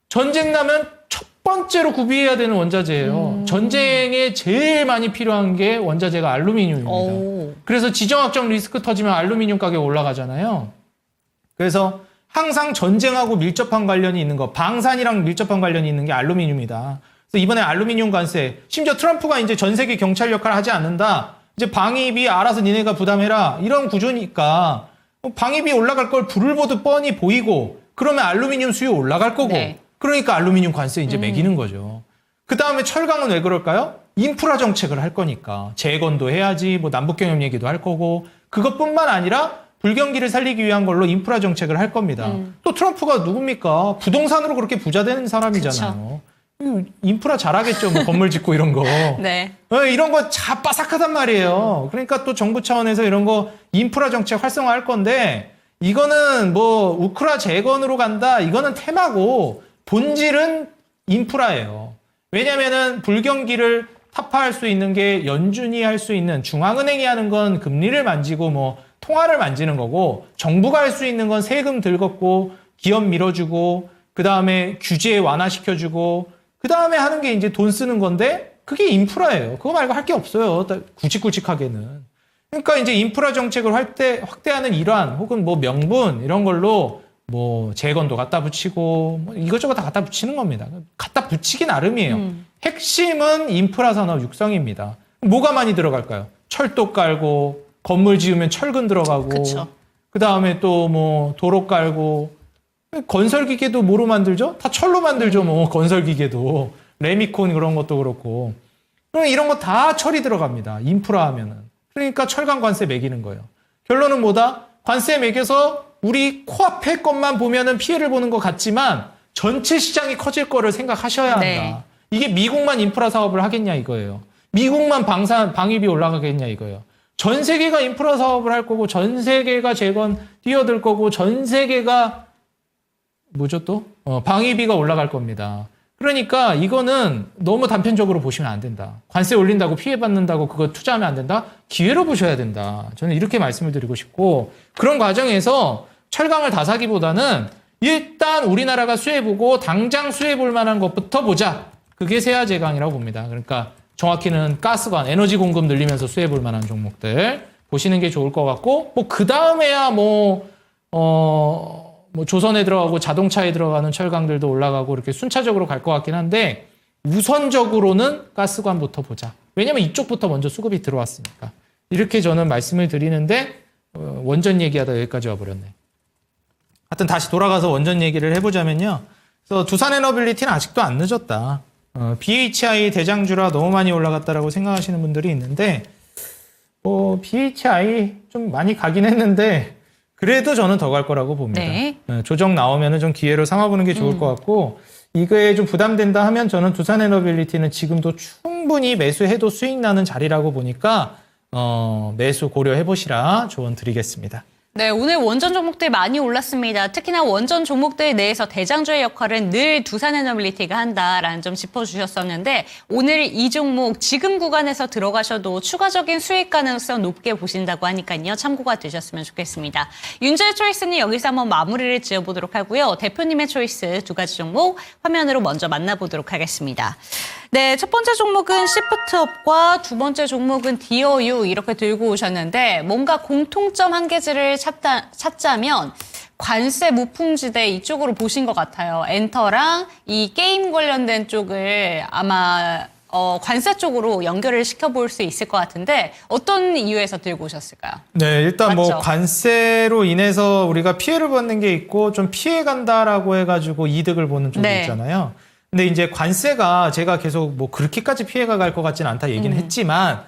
전쟁 나면 첫 번째로 구비해야 되는 원자재예요. 전쟁에 제일 많이 필요한 게 원자재가 알루미늄입니다. 그래서 지정학적 리스크 터지면 알루미늄 가격 올라가잖아요. 그래서 항상 전쟁하고 밀접한 관련이 있는 거, 방산이랑 밀접한 관련이 있는 게 알루미늄이다. 그래서 이번에 알루미늄 관세, 심지어 트럼프가 이제 전 세계 경찰 역할을 하지 않는다. 이제 방위비 알아서 니네가 부담해라. 이런 구조니까 방위비 올라갈 걸 불을 보듯 뻔히 보이고 그러면 알루미늄 수요 올라갈 거고 네. 그러니까 알루미늄 관세 이제 매기는 거죠. 그 다음에 철강은 왜 그럴까요? 인프라 정책을 할 거니까 재건도 해야지 뭐 남북경협 얘기도 할 거고 그것뿐만 아니라 불경기를 살리기 위한 걸로 인프라 정책을 할 겁니다. 또 트럼프가 누굽니까? 부동산으로 그렇게 부자 되는 사람이잖아요. 인프라 잘하겠죠. 뭐 건물 짓고 이런 거. 네. 이런 거 빠삭하단 말이에요. 그러니까 또 정부 차원에서 이런 거 인프라 정책 활성화할 건데 이거는 뭐 우크라 재건으로 간다. 이거는 테마고 본질은 인프라예요. 왜냐면은 불경기를 타파할 수 있는 게 연준이 할 수 있는 중앙은행이 하는 건 금리를 만지고 뭐 통화를 만지는 거고 정부가 할 수 있는 건 세금 들걷고 기업 밀어주고 그 다음에 규제 완화시켜주고 그 다음에 하는 게 이제 돈 쓰는 건데 그게 인프라예요. 그거 말고 할 게 없어요. 굵직굵직하게는. 그러니까 이제 인프라 정책을 확대하는 일환 혹은 뭐 명분 이런 걸로 뭐 재건도 갖다 붙이고 뭐 이것저것 다 갖다 붙이는 겁니다. 갖다 붙이기 나름이에요. 핵심은 인프라 산업 육성입니다. 뭐가 많이 들어갈까요? 철도 깔고 건물 지으면 철근 들어가고 그쵸. 그다음에 또 뭐 도로 깔고 건설기계도 뭐로 만들죠? 다 철로 만들죠. 뭐 건설기계도 레미콘 그런 것도 그렇고 그럼 이런 거 다 처리 들어갑니다. 인프라 하면은. 그러니까 철강 관세 매기는 거예요. 결론은 뭐다? 관세 매겨서 우리 코앞의 것만 보면은 피해를 보는 것 같지만 전체 시장이 커질 거를 생각하셔야 한다. 네. 이게 미국만 인프라 사업을 하겠냐 이거예요. 미국만 방위비 올라가겠냐 이거예요. 전 세계가 인프라 사업을 할 거고 전 세계가 재건 뛰어들 거고 전 세계가 뭐죠 또? 방위비가 올라갈 겁니다. 그러니까 이거는 너무 단편적으로 보시면 안 된다. 관세 올린다고 피해받는다고 그거 투자하면 안 된다? 기회로 보셔야 된다. 저는 이렇게 말씀을 드리고 싶고 그런 과정에서 철강을 다 사기보다는 일단 우리나라가 수혜보고 당장 수혜볼 만한 것부터 보자. 그게 세아제강이라고 봅니다. 그러니까 정확히는 가스관, 에너지 공급 늘리면서 수혜볼 만한 종목들 보시는 게 좋을 것 같고 뭐 그 다음에야 뭐 조선에 들어가고 자동차에 들어가는 철강들도 올라가고 이렇게 순차적으로 갈 것 같긴 한데 우선적으로는 가스관부터 보자. 왜냐면 이쪽부터 먼저 수급이 들어왔으니까. 이렇게 저는 말씀을 드리는데 원전 얘기하다 여기까지 와버렸네. 하여튼 다시 돌아가서 원전 얘기를 해보자면요. 그래서 두산에너빌리티는 아직도 안 늦었다. BHI 대장주라 너무 많이 올라갔다라고 생각하시는 분들이 있는데 BHI 좀 많이 가긴 했는데 그래도 저는 더 갈 거라고 봅니다. 네. 조정 나오면은 좀 기회로 삼아보는 게 좋을 것 같고 이거에 좀 부담된다 하면 저는 두산에너빌리티는 지금도 충분히 매수해도 수익 나는 자리라고 보니까 매수 고려해 보시라 조언 드리겠습니다. 네, 오늘 원전 종목들 많이 올랐습니다. 특히나 원전 종목들 내에서 대장주의 역할은 늘 두산에너빌리티가 한다라는 점 짚어주셨었는데 오늘 이 종목 지금 구간에서 들어가셔도 추가적인 수익 가능성 높게 보신다고 하니까요. 참고가 되셨으면 좋겠습니다. 윤재의 초이스는 여기서 한번 마무리를 지어보도록 하고요. 대표님의 초이스 두 가지 종목 화면으로 먼저 만나보도록 하겠습니다. 네, 첫 번째 종목은 시프트업과 두 번째 종목은 디어유 이렇게 들고 오셨는데 뭔가 공통점 한 개지를 찾자면 관세 무풍지대 이쪽으로 보신 것 같아요. 엔터랑 이 게임 관련된 쪽을 아마 관세 쪽으로 연결을 시켜볼 수 있을 것 같은데 어떤 이유에서 들고 오셨을까요? 네, 일단 맞죠? 뭐 관세로 인해서 우리가 피해를 받는 게 있고 좀 피해 간다라고 해가지고 이득을 보는 쪽이 네. 있잖아요. 근데 이제 관세가 제가 계속 뭐 그렇게까지 피해가 갈 것 같지는 않다 얘기는 했지만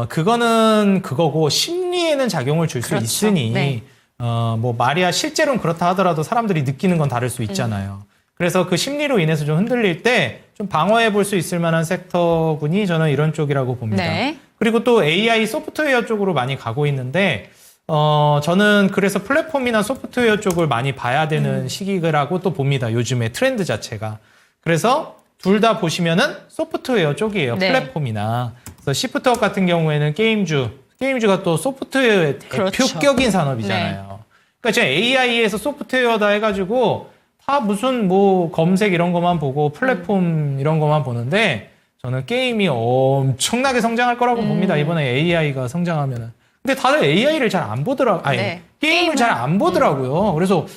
그거는 그거고 심리에는 작용을 줄 수 그렇죠. 있으니 네. 뭐 말이야 실제로는 그렇다 하더라도 사람들이 느끼는 건 다를 수 있잖아요. 그래서 그 심리로 인해서 좀 흔들릴 때 좀 방어해 볼 수 있을 만한 섹터군이 저는 이런 쪽이라고 봅니다. 네. 그리고 또 AI 소프트웨어 쪽으로 많이 가고 있는데 저는 그래서 플랫폼이나 소프트웨어 쪽을 많이 봐야 되는 시기라고 또 봅니다. 요즘에 트렌드 자체가. 그래서 둘 다 보시면은 소프트웨어 쪽이에요. 네. 플랫폼이나. 그래서 시프트업 같은 경우에는 게임주가 또 소프트웨어의 그렇죠. 대표격인 산업이잖아요. 그러니까 제가 AI에서 소프트웨어다 해가지고 다 무슨 뭐 검색 이런 것만 보고 플랫폼 이런 것만 보는데 저는 게임이 엄청나게 성장할 거라고 봅니다. 이번에 AI가 성장하면은. 근데 다들 AI를 잘 안 보더라고요. 아니, 네. 게임을 잘 안 보더라고요. 그래서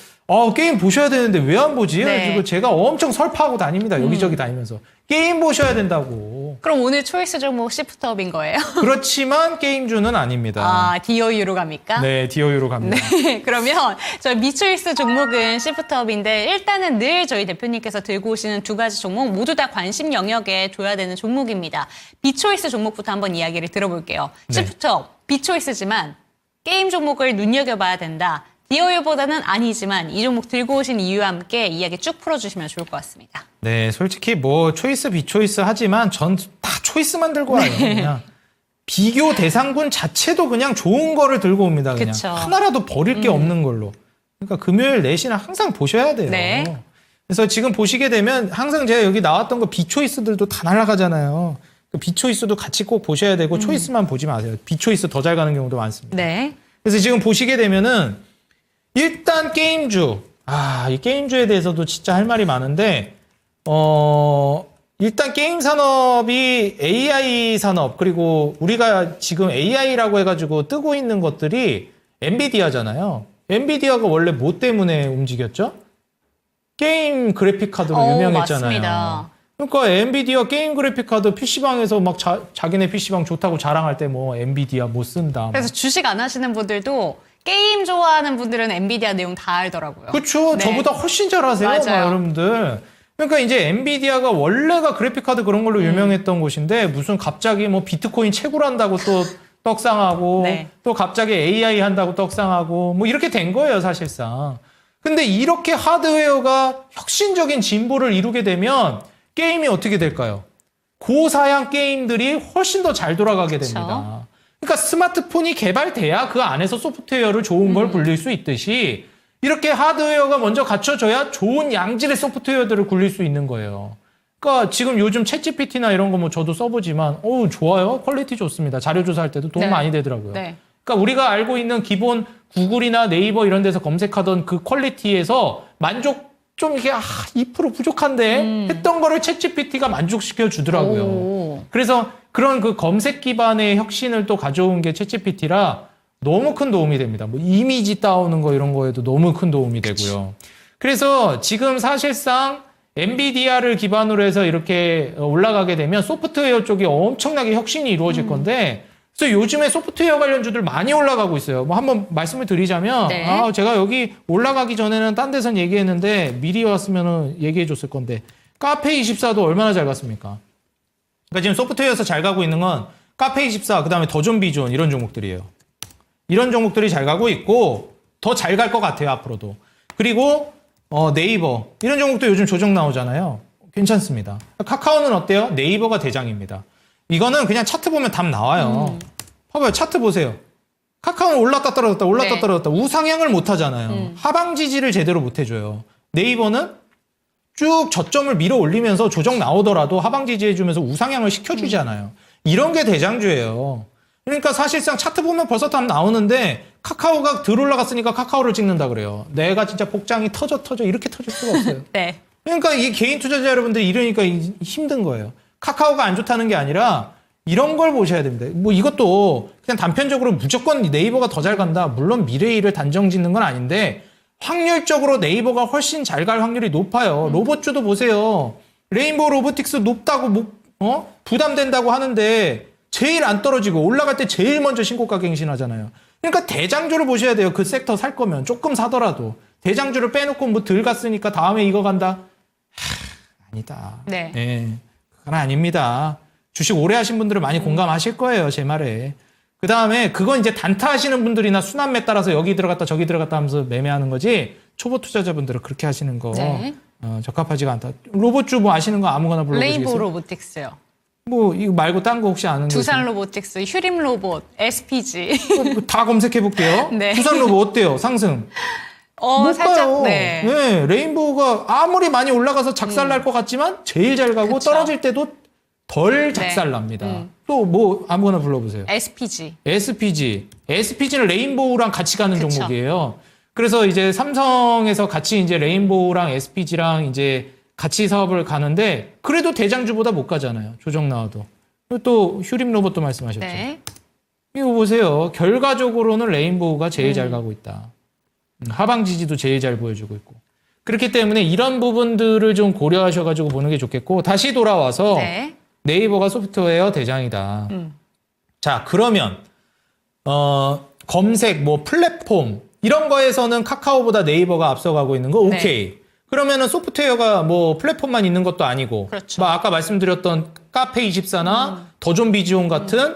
게임 보셔야 되는데 왜 안 보지? 네. 그래가지고 제가 엄청 설파하고 다닙니다. 여기저기 다니면서. 게임 보셔야 된다고. 그럼 오늘 초이스 종목 시프트업인 거예요? 그렇지만 게임주는 아닙니다. 아, 디어유로 갑니까? 네, 디어유로 갑니다. 네, 그러면 저희 미초이스 종목은 시프트업인데 일단은 늘 저희 대표님께서 들고 오시는 두 가지 종목 모두 다 관심 영역에 둬야 되는 종목입니다. 비초이스 종목부터 한번 이야기를 들어볼게요. 네. 시프트업, 비초이스지만 게임 종목을 눈여겨봐야 된다. 디어유보다는 아니지만 이 종목 들고 오신 이유와 함께 이야기 쭉 풀어주시면 좋을 것 같습니다. 네, 솔직히 뭐 초이스, 비초이스 하지만 전 다 초이스만 들고 와요. 네. 그냥 비교 대상군 자체도 그냥 좋은 거를 들고 옵니다. 그냥 그쵸. 하나라도 버릴 게 없는 걸로. 그러니까 금요일 4시는 항상 보셔야 돼요. 네. 그래서 지금 보시게 되면 항상 제가 여기 나왔던 거 비초이스들도 다 날아가잖아요. 그 비초이스도 같이 꼭 보셔야 되고 초이스만 보지 마세요. 비초이스 더 잘 가는 경우도 많습니다. 네. 그래서 지금 보시게 되면은 일단 게임주. 이 게임주에 대해서도 진짜 할 말이 많은데 일단 게임 산업이 AI 산업 그리고 우리가 지금 AI라고 해가지고 뜨고 있는 것들이 엔비디아잖아요. 엔비디아가 원래 뭐 때문에 움직였죠? 게임 그래픽 카드로 유명했잖아요. 맞습니다. 그러니까 엔비디아 게임 그래픽 카드 PC방에서 막 자기네 PC방 좋다고 자랑할 때 뭐 엔비디아 못 쓴다. 그래서 주식 안 하시는 분들도 게임 좋아하는 분들은 엔비디아 내용 다 알더라고요. 그렇죠. 네. 저보다 훨씬 잘 아세요, 맞아요. 여러분들. 그러니까 이제 엔비디아가 원래가 그래픽카드 그런 걸로 유명했던 곳인데 무슨 갑자기 뭐 비트코인 채굴한다고 또 떡상하고 네. 또 갑자기 AI 한다고 떡상하고 뭐 이렇게 된 거예요, 사실상. 근데 이렇게 하드웨어가 혁신적인 진보를 이루게 되면 게임이 어떻게 될까요? 고사양 게임들이 훨씬 더 잘 돌아가게 됩니다. 그러니까 스마트폰이 개발돼야 그 안에서 소프트웨어를 좋은 걸 굴릴 수 있듯이 이렇게 하드웨어가 먼저 갖춰져야 좋은 양질의 소프트웨어들을 굴릴 수 있는 거예요. 그러니까 지금 요즘 챗GPT나 이런 거 뭐 저도 써보지만 좋아요. 퀄리티 좋습니다. 자료 조사할 때도 도움 네. 많이 되더라고요. 네. 그러니까 우리가 알고 있는 기본 구글이나 네이버 이런 데서 검색하던 그 퀄리티에서 만족 좀 이게 2% 부족한데 했던 거를 챗GPT가 만족시켜 주더라고요. 오. 그래서 그런 그 검색 기반의 혁신을 또 가져온 게 챗GPT라 너무 큰 도움이 됩니다. 뭐 이미지 따오는 거 이런 거에도 너무 큰 도움이 되고요. 그래서 지금 사실상 엔비디아를 기반으로 해서 이렇게 올라가게 되면 소프트웨어 쪽이 엄청나게 혁신이 이루어질 건데 그래서 요즘에 소프트웨어 관련주들 많이 올라가고 있어요. 뭐 한번 말씀을 드리자면 네. 제가 여기 올라가기 전에는 딴 데선 얘기했는데 미리 왔으면 얘기해 줬을 건데 카페24도 얼마나 잘 갔습니까? 그러니까 지금 소프트웨어에서 잘 가고 있는 건 카페24 그다음에 더존비존 이런 종목들이에요. 이런 종목들이 잘 가고 있고 더 잘 갈 것 같아요, 앞으로도. 그리고 네이버 이런 종목도 요즘 조정 나오잖아요. 괜찮습니다. 카카오는 어때요? 네이버가 대장입니다. 이거는 그냥 차트 보면 답 나와요. 봐봐요. 차트 보세요. 카카오는 올랐다 떨어졌다 올랐다 네. 떨어졌다 우상향을 못 하잖아요. 하방 지지를 제대로 못 해줘요. 네이버는 쭉 저점을 밀어 올리면서 조정 나오더라도 하방 지지해주면서 우상향을 시켜주잖아요. 이런 게 대장주예요. 그러니까 사실상 차트 보면 벌써 답 나오는데 카카오가 덜 올라갔으니까 카카오를 찍는다 그래요. 내가 진짜 복장이 터져 이렇게 터질 수가 없어요. 네. 그러니까 이 개인 투자자 여러분들 이러니까 힘든 거예요. 카카오가 안 좋다는 게 아니라 이런 걸 보셔야 됩니다. 뭐 이것도 그냥 단편적으로 무조건 네이버가 더 잘 간다. 물론 미래일을 단정 짓는 건 아닌데 확률적으로 네이버가 훨씬 잘 갈 확률이 높아요. 로봇주도 보세요. 레인보우 로보틱스 높다고 부담된다고 하는데 제일 안 떨어지고 올라갈 때 제일 먼저 신고가 갱신하잖아요. 그러니까 대장주를 보셔야 돼요. 그 섹터 살 거면 조금 사더라도 대장주를 빼놓고 뭐 덜 갔으니까 다음에 이거 간다. 아니다. 네. 그건 아닙니다. 주식 오래 하신 분들은 많이 공감하실 거예요, 제 말에. 그 다음에 그건 이제 단타 하시는 분들이나 순환매 따라서 여기 들어갔다 저기 들어갔다 하면서 매매하는 거지 초보 투자자분들은 그렇게 하시는 거 네. 적합하지가 않다. 로봇주 뭐 아시는 거 아무거나 불러보시겠어요? 레인보우 로보틱스요. 뭐 이거 말고 딴 거 혹시 아는 거 두산 로보틱스, 휴림 로봇, SPG. 있어요? 다 검색해 볼게요. 네. 두산 로봇 어때요? 상승? 못 살짝 가요. 네. 레인보우가 아무리 많이 올라가서 작살 날 것 같지만 제일 잘 가고 그쵸. 떨어질 때도 덜 작살 납니다. 또 뭐 아무거나 불러보세요. SPG. SPG는 레인보우랑 같이 가는 그쵸. 종목이에요. 그래서 이제 삼성에서 같이 이제 레인보우랑 SPG랑 이제 같이 사업을 가는데 그래도 대장주보다 못 가잖아요. 조정 나와도. 그리고 또 휴림 로봇도 말씀하셨죠. 네. 이거 보세요. 결과적으로는 레인보우가 제일 잘 가고 있다. 하방 지지도 제일 잘 보여주고 있고. 그렇기 때문에 이런 부분들을 좀 고려하셔가지고 보는 게 좋겠고 다시 돌아와서 네. 네이버가 소프트웨어 대장이다. 자, 그러면 검색, 뭐 플랫폼 이런 거에서는 카카오보다 네이버가 앞서가고 있는 거 오케이. 그러면은 소프트웨어가 뭐 플랫폼만 있는 것도 아니고, 그렇죠. 뭐 아까 말씀드렸던 카페24나 더존비지온 같은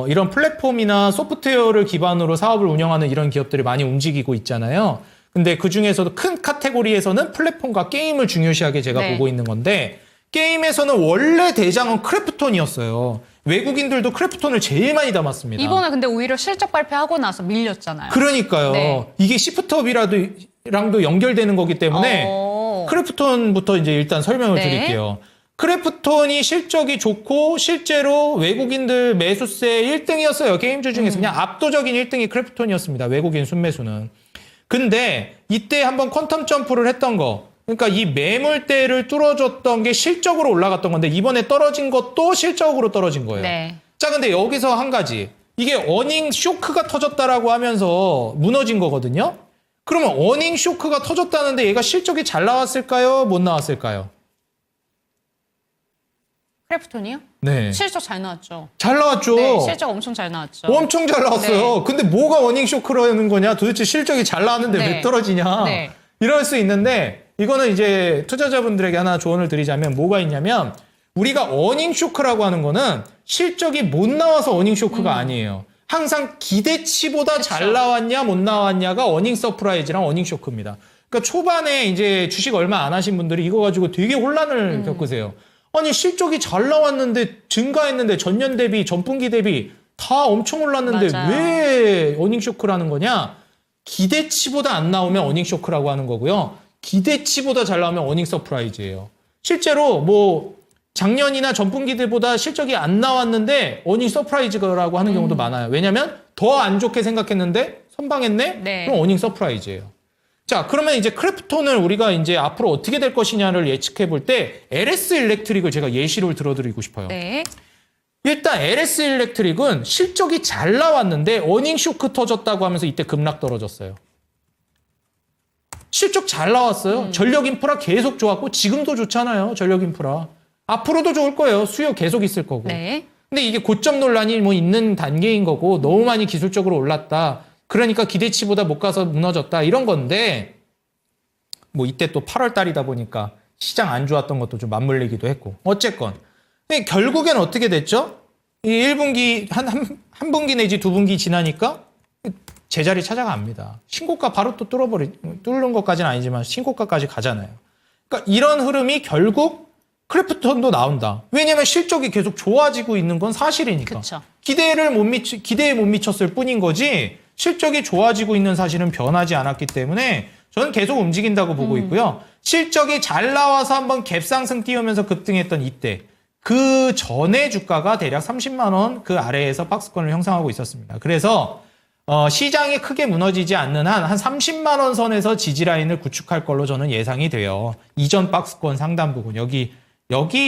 이런 플랫폼이나 소프트웨어를 기반으로 사업을 운영하는 이런 기업들이 많이 움직이고 있잖아요. 근데 그 중에서도 큰 카테고리에서는 플랫폼과 게임을 중요시하게 제가 네. 보고 있는 건데 게임에서는 원래 대장은 크래프톤이었어요. 외국인들도 크래프톤을 제일 많이 담았습니다. 이번에 근데 오히려 실적 발표하고 나서 밀렸잖아요. 그러니까요. 네. 이게 시프트업이랑도 연결되는 거기 때문에 크래프톤부터 이제 일단 설명을 네. 드릴게요. 크래프톤이 실적이 좋고 실제로 외국인들 매수세 1등이었어요. 게임주 중에서 그냥 압도적인 1등이 크래프톤이었습니다. 외국인 순매수는. 근데 이때 한번 퀀텀 점프를 했던 거. 그러니까 이 매물대를 뚫어줬던 게 실적으로 올라갔던 건데 이번에 떨어진 것도 실적으로 떨어진 거예요. 네. 자, 근데 여기서 한 가지. 이게 어닝 쇼크가 터졌다라고 하면서 무너진 거거든요. 그러면 어닝 쇼크가 터졌다는데 얘가 실적이 잘 나왔을까요? 못 나왔을까요? 크래프톤이요? 네. 실적 잘 나왔죠. 잘 나왔죠. 네, 실적 엄청 잘 나왔죠. 엄청 잘 나왔어요. 네. 근데 뭐가 어닝 쇼크라는 거냐? 도대체 실적이 잘 나왔는데 네. 왜 떨어지냐? 네. 이럴 수 있는데 이거는 이제 투자자분들에게 하나 조언을 드리자면 뭐가 있냐면 우리가 어닝 쇼크라고 하는 거는 실적이 못 나와서 어닝 쇼크가 아니에요. 항상 기대치보다 잘 나왔냐 못 나왔냐가 어닝 서프라이즈랑 어닝 쇼크입니다. 그러니까 초반에 이제 주식 얼마 안 하신 분들이 이거 가지고 되게 혼란을 겪으세요. 아니 실적이 잘 나왔는데 증가했는데 전년 대비 전분기 대비 다 엄청 올랐는데 맞아요. 왜 어닝 쇼크라는 거냐? 기대치보다 안 나오면 어닝 쇼크라고 하는 거고요. 기대치보다 잘 나오면 어닝 서프라이즈예요. 실제로 뭐 작년이나 전분기들보다 실적이 안 나왔는데 어닝 서프라이즈라고 하는 경우도 많아요. 왜냐하면 더 안 좋게 생각했는데 선방했네? 네. 그럼 어닝 서프라이즈예요. 자, 그러면 이제 크래프톤을 우리가 이제 앞으로 어떻게 될 것이냐를 예측해 볼 때 LS 일렉트릭을 제가 예시를 들어드리고 싶어요. 네. 일단 LS 일렉트릭은 실적이 잘 나왔는데 어닝 쇼크 터졌다고 하면서 이때 급락 떨어졌어요. 실적 잘 나왔어요. 전력 인프라 계속 좋았고 지금도 좋잖아요. 전력 인프라. 앞으로도 좋을 거예요. 수요 계속 있을 거고. 네. 근데 이게 고점 논란이 뭐 있는 단계인 거고 너무 많이 기술적으로 올랐다. 그러니까 기대치보다 못 가서 무너졌다. 이런 건데 뭐 이때 또 8월 달이다 보니까 시장 안 좋았던 것도 좀 맞물리기도 했고. 어쨌건. 근데 결국엔 어떻게 됐죠? 이 1분기 한 분기 내지 2분기 지나니까 제자리 찾아갑니다. 신고가 바로 또 뚫는 것까지는 아니지만 신고가까지 가잖아요. 그러니까 이런 흐름이 결국 크래프톤도 나온다. 왜냐하면 실적이 계속 좋아지고 있는 건 사실이니까. 그쵸. 기대에 못 미쳤을 뿐인 거지 실적이 좋아지고 있는 사실은 변하지 않았기 때문에 저는 계속 움직인다고 보고 있고요. 실적이 잘 나와서 한번 갭상승 띄우면서 급등했던 이때 그 전에 주가가 대략 30만 원 그 아래에서 박스권을 형성하고 있었습니다. 그래서 시장이 크게 무너지지 않는 한 30만 원 선에서 지지 라인을 구축할 걸로 저는 예상이 돼요. 이전 박스권 상단 부분 여기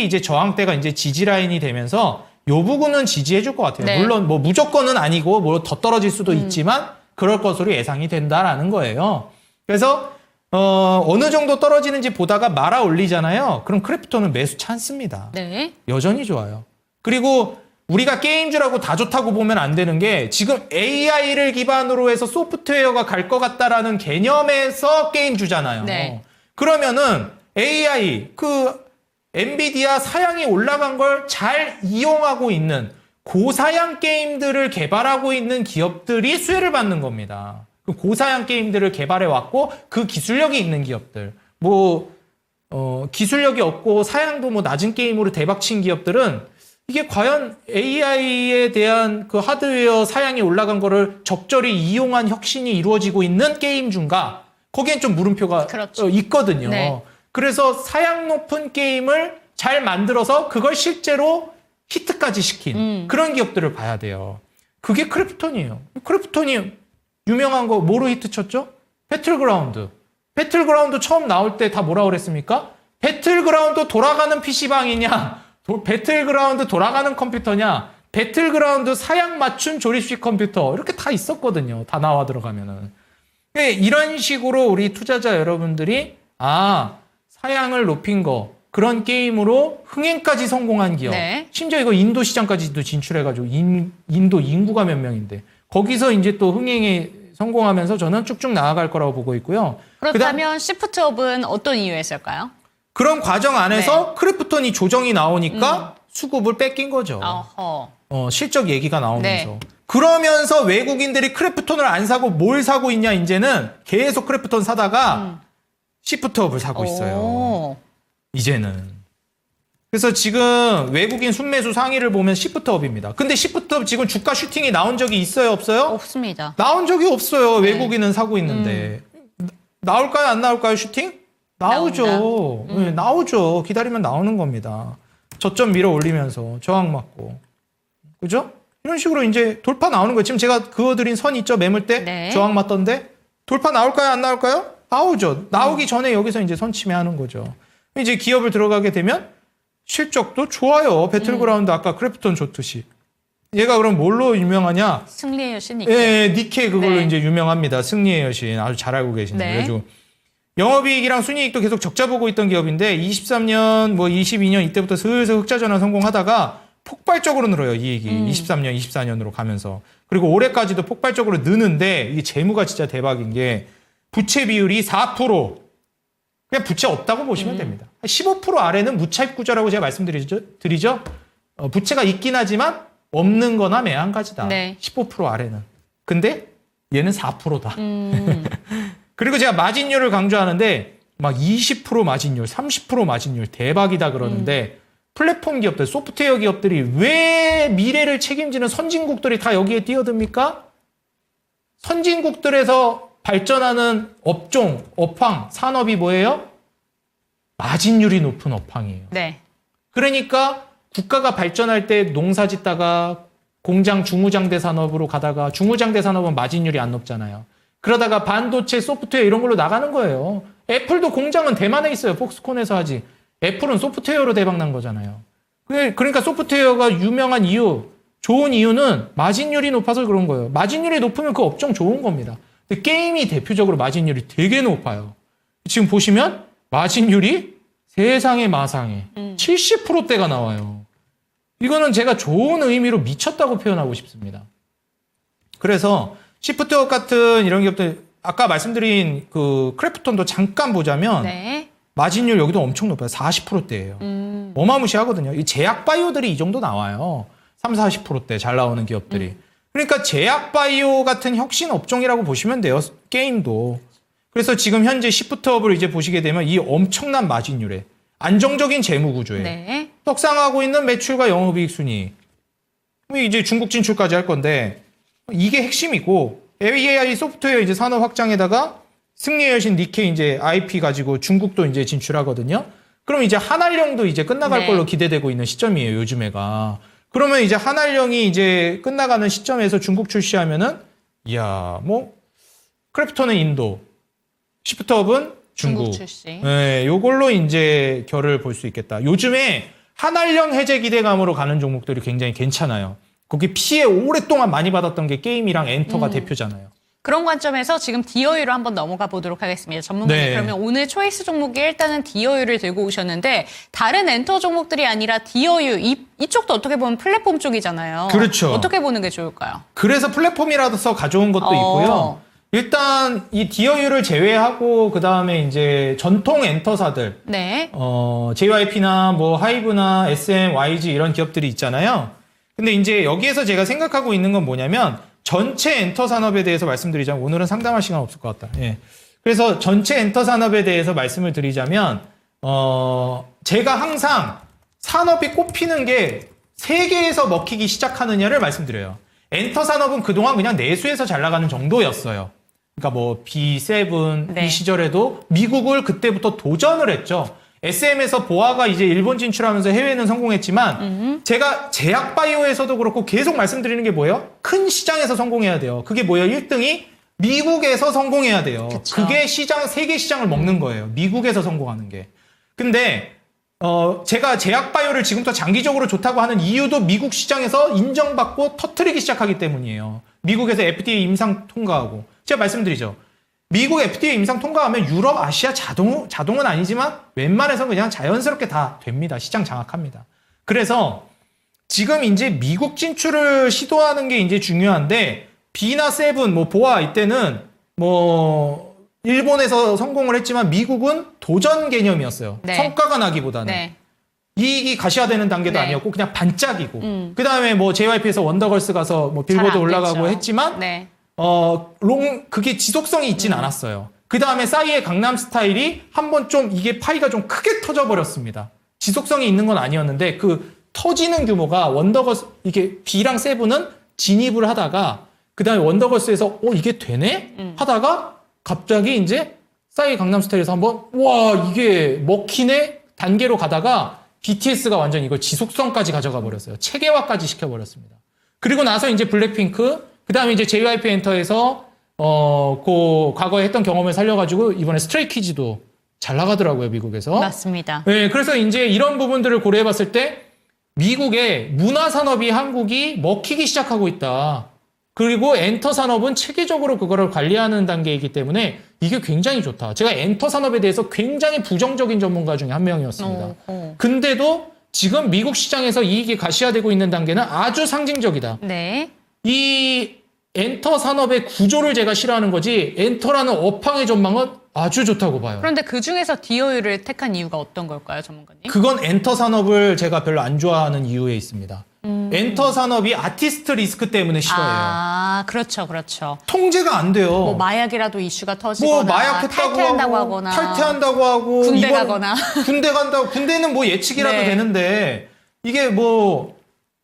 이제 저항대가 이제 지지 라인이 되면서 요 부분은 지지해 줄 것 같아요. 네. 물론 뭐 무조건은 아니고 뭐 더 떨어질 수도 있지만 그럴 것으로 예상이 된다라는 거예요. 그래서 어느 정도 떨어지는지 보다가 말아 올리잖아요. 그럼 크래프톤은 매수 찬스입니다. 네. 여전히 좋아요. 그리고 우리가 게임주라고 다 좋다고 보면 안 되는 게 지금 AI를 기반으로 해서 소프트웨어가 갈 것 같다라는 개념에서 게임주잖아요. 네. 그러면은 AI 엔비디아 사양이 올라간 걸 잘 이용하고 있는 고사양 게임들을 개발하고 있는 기업들이 수혜를 받는 겁니다. 그 고사양 게임들을 개발해 왔고 그 기술력이 있는 기업들 기술력이 없고 사양도 뭐 낮은 게임으로 대박친 기업들은 이게 과연 AI에 대한 그 하드웨어 사양이 올라간 거를 적절히 이용한 혁신이 이루어지고 있는 게임중가 거기엔 좀 물음표가 그렇죠. 있거든요. 네. 그래서 사양 높은 게임을 잘 만들어서 그걸 실제로 히트까지 시킨 그런 기업들을 봐야 돼요. 그게 크래프톤이에요. 크래프톤이 유명한 거 뭐로 히트 쳤죠? 배틀그라운드. 배틀그라운드 처음 나올 때 다 뭐라 그랬습니까? 배틀그라운드 돌아가는 PC방이냐? 배틀그라운드 돌아가는 컴퓨터냐? 배틀그라운드 사양 맞춘 조립식 컴퓨터. 이렇게 다 있었거든요. 다 나와 들어가면은. 이런 식으로 우리 투자자 여러분들이 사양을 높인 거 그런 게임으로 흥행까지 성공한 기업. 네. 심지어 이거 인도 시장까지도 진출해가지고 인도 인구가 몇 명인데 거기서 이제 또 흥행에 성공하면서 저는 쭉쭉 나아갈 거라고 보고 있고요. 그렇다면 시프트업은 어떤 이유였을까요? 그런 과정 안에서 크래프톤이 조정이 나오니까 수급을 뺏긴 거죠. 어허. 실적 얘기가 나오면서. 네. 그러면서 외국인들이 크래프톤을 안 사고 뭘 사고 있냐 이제는 계속 크래프톤 사다가 시프트업을 사고 있어요. 오. 이제는. 그래서 지금 외국인 순매수 상위를 보면 시프트업입니다. 근데 시프트업 지금 주가 슈팅이 나온 적이 있어요, 없어요? 없습니다. 나온 적이 없어요. 외국인은 사고 있는데. 나올까요, 안 나올까요, 슈팅? 나오죠. 네, 나오죠. 기다리면 나오는 겁니다. 저점 밀어 올리면서 저항 맞고. 그죠? 이런 식으로 이제 돌파 나오는 거예요. 지금 제가 그어드린 선 있죠? 매물대? 네. 저항 맞던데? 돌파 나올까요, 안 나올까요? 나오죠. 나오기 전에 여기서 이제 선침해하는 거죠. 이제 기업을 들어가게 되면 실적도 좋아요. 배틀그라운드 아까 크래프톤 좋듯이. 얘가 그럼 뭘로 유명하냐? 승리의 여신 예, 니케 그걸로 네. 이제 유명합니다. 승리의 여신. 아주 잘 알고 계시네요. 네. 그래가지고 영업이익이랑 순이익도 계속 적자 보고 있던 기업인데 23년, 22년 이때부터 슬슬 흑자 전환 성공하다가 폭발적으로 늘어요. 이익이. 23년, 24년으로 가면서. 그리고 올해까지도 폭발적으로 느는데 이게 재무가 진짜 대박인 게 부채 비율이 4%. 그냥 부채 없다고 보시면 됩니다. 15% 아래는 무차입 구조라고 제가 말씀드리죠. 부채가 있긴 하지만 없는 거나 매한가지다. 네. 15% 아래는. 근데 얘는 4%다. 그리고 제가 마진율을 강조하는데 막 20% 마진율, 30% 마진율 대박이다 그러는데 플랫폼 기업들, 소프트웨어 기업들이 왜 미래를 책임지는 선진국들이 다 여기에 뛰어듭니까? 선진국들에서 발전하는 업종, 업황, 산업이 뭐예요? 마진율이 높은 업황이에요. 네. 그러니까 국가가 발전할 때 농사 짓다가 공장 중무장대 산업으로 가다가 중무장대 산업은 마진율이 안 높잖아요. 그러다가 반도체, 소프트웨어 이런 걸로 나가는 거예요. 애플도 공장은 대만에 있어요. 폭스콘에서 하지. 애플은 소프트웨어로 대박난 거잖아요. 그러니까 소프트웨어가 유명한 이유, 좋은 이유는 마진율이 높아서 그런 거예요. 마진율이 높으면 그 업종 좋은 겁니다. 근데 게임이 대표적으로 마진율이 되게 높아요. 지금 보시면 마진율이 세상에 마상에 70%대가 나와요. 이거는 제가 좋은 의미로 미쳤다고 표현하고 싶습니다. 그래서 시프트웍 같은 이런 기업들 아까 말씀드린 그 크래프톤도 잠깐 보자면 네. 마진율 여기도 엄청 높아요. 40%대예요. 어마무시하거든요. 이 제약 바이오들이 이 정도 나와요. 30, 40%대 잘 나오는 기업들이. 그러니까 제약 바이오 같은 혁신 업종이라고 보시면 돼요. 게임도. 그래서 지금 현재 시프트업을 이제 보시게 되면 이 엄청난 마진율에 안정적인 재무 구조에 네. 떡상하고 있는 매출과 영업이익 순위. 이제 중국 진출까지 할 건데 이게 핵심이고 AI 소프트웨어 이제 산업 확장에다가 승리의 여신 니케 이제 IP 가지고 중국도 이제 진출하거든요. 그럼 이제 한알령도 이제 끝나갈 네. 걸로 기대되고 있는 시점이에요, 요즘에가. 그러면 이제 한알령이 이제 끝나가는 시점에서 중국 출시하면은 이야, 뭐 크래프톤은 인도, 시프트업은 중국 출시. 네, 요걸로 이제 결을 볼 수 있겠다. 요즘에 한알령 해제 기대감으로 가는 종목들이 굉장히 괜찮아요. 거기 피해 오랫동안 많이 받았던 게 게임이랑 엔터가 대표잖아요. 그런 관점에서 지금 디어유로 한번 넘어가 보도록 하겠습니다. 전문가님, 네. 그러면 오늘 초이스 종목이 일단은 디어유를 들고 오셨는데 다른 엔터 종목들이 아니라 디어유 이쪽도 어떻게 보면 플랫폼 쪽이잖아요. 그렇죠. 어떻게 보는 게 좋을까요? 그래서 플랫폼이라서 가져온 것도 있고요. 일단 이 디어유를 제외하고 그 다음에 이제 전통 엔터사들, 네. JYP나 뭐 하이브나 SM, YG 이런 기업들이 있잖아요. 근데 이제 여기에서 제가 생각하고 있는 건 뭐냐면 전체 엔터 산업에 대해서 말씀드리자면 오늘은 상담할 시간 없을 것 같다. 예. 그래서 전체 엔터 산업에 대해서 말씀을 드리자면 제가 항상 산업이 꼽히는 게 세계에서 먹히기 시작하느냐를 말씀드려요. 엔터 산업은 그동안 그냥 내수에서 잘 나가는 정도였어요. 그러니까 뭐 B7 네. 이 시절에도 미국을 그때부터 도전을 했죠. SM에서 보아가 이제 일본 진출하면서 해외는 성공했지만 제가 제약 바이오에서도 그렇고 계속 말씀드리는 게 뭐예요? 큰 시장에서 성공해야 돼요. 그게 뭐예요? 1등이 미국에서 성공해야 돼요. 그쵸. 그게 세계 시장을 먹는 거예요. 미국에서 성공하는 게. 근데 제가 제약 바이오를 지금부터 장기적으로 좋다고 하는 이유도 미국 시장에서 인정받고 터트리기 시작하기 때문이에요. 미국에서 FDA 임상 통과하고. 제가 말씀드리죠. 미국 FDA 임상 통과하면 유럽, 아시아 자동은 아니지만 웬만해서 그냥 자연스럽게 다 됩니다. 시장 장악합니다. 그래서 지금 이제 미국 진출을 시도하는 게 이제 중요한데 B나 세븐, 뭐 보아 이때는 뭐 일본에서 성공을 했지만 미국은 도전 개념이었어요. 네. 성과가 나기보다는. 네. 이익이 가시화되는 단계도 네. 아니었고 그냥 반짝이고. 그다음에 뭐 JYP에서 원더걸스 가서 뭐 빌보드 잘안 올라가고 됐죠. 했지만 네. 그게 지속성이 있진 않았어요. 그 다음에 싸이의 강남 스타일이 한번 좀 이게 파이가 좀 크게 터져버렸습니다. 지속성이 있는 건 아니었는데 그 터지는 규모가 원더걸스, 이게 B랑 세븐은 진입을 하다가 그 다음에 원더걸스에서 이게 되네? 하다가 갑자기 이제 싸이의 강남 스타일에서 한번 와, 이게 먹히네? 단계로 가다가 BTS가 완전 이걸 지속성까지 가져가 버렸어요. 체계화까지 시켜버렸습니다. 그리고 나서 이제 블랙핑크, 그 다음에 이제 JYP 엔터에서, 그, 과거에 했던 경험을 살려가지고, 이번에 스트레이키즈도 잘 나가더라고요, 미국에서. 맞습니다. 네, 그래서 이제 이런 부분들을 고려해봤을 때, 미국의 문화산업이 한국이 먹히기 시작하고 있다. 그리고 엔터 산업은 체계적으로 그거를 관리하는 단계이기 때문에 이게 굉장히 좋다. 제가 엔터 산업에 대해서 굉장히 부정적인 전문가 중에 한 명이었습니다. 근데도 지금 미국 시장에서 이익이 가시화되고 있는 단계는 아주 상징적이다. 네. 이 엔터 산업의 구조를 제가 싫어하는 거지 엔터라는 업황의 전망은 아주 좋다고 봐요. 그런데 그 중에서 디어유를 택한 이유가 어떤 걸까요, 전문가님? 그건 엔터 산업을 제가 별로 안 좋아하는 이유에 있습니다. 엔터 산업이 아티스트 리스크 때문에 싫어해요. 아, 그렇죠, 그렇죠. 통제가 안 돼요. 뭐 마약이라도 이슈가 터지거나 뭐 마약 했다고 탈퇴한다고 하고, 하거나 탈퇴한다고 하고 군대 이번- 가거나. 군대 간다고 군대는 뭐 예측이라도 네. 되는데 이게 뭐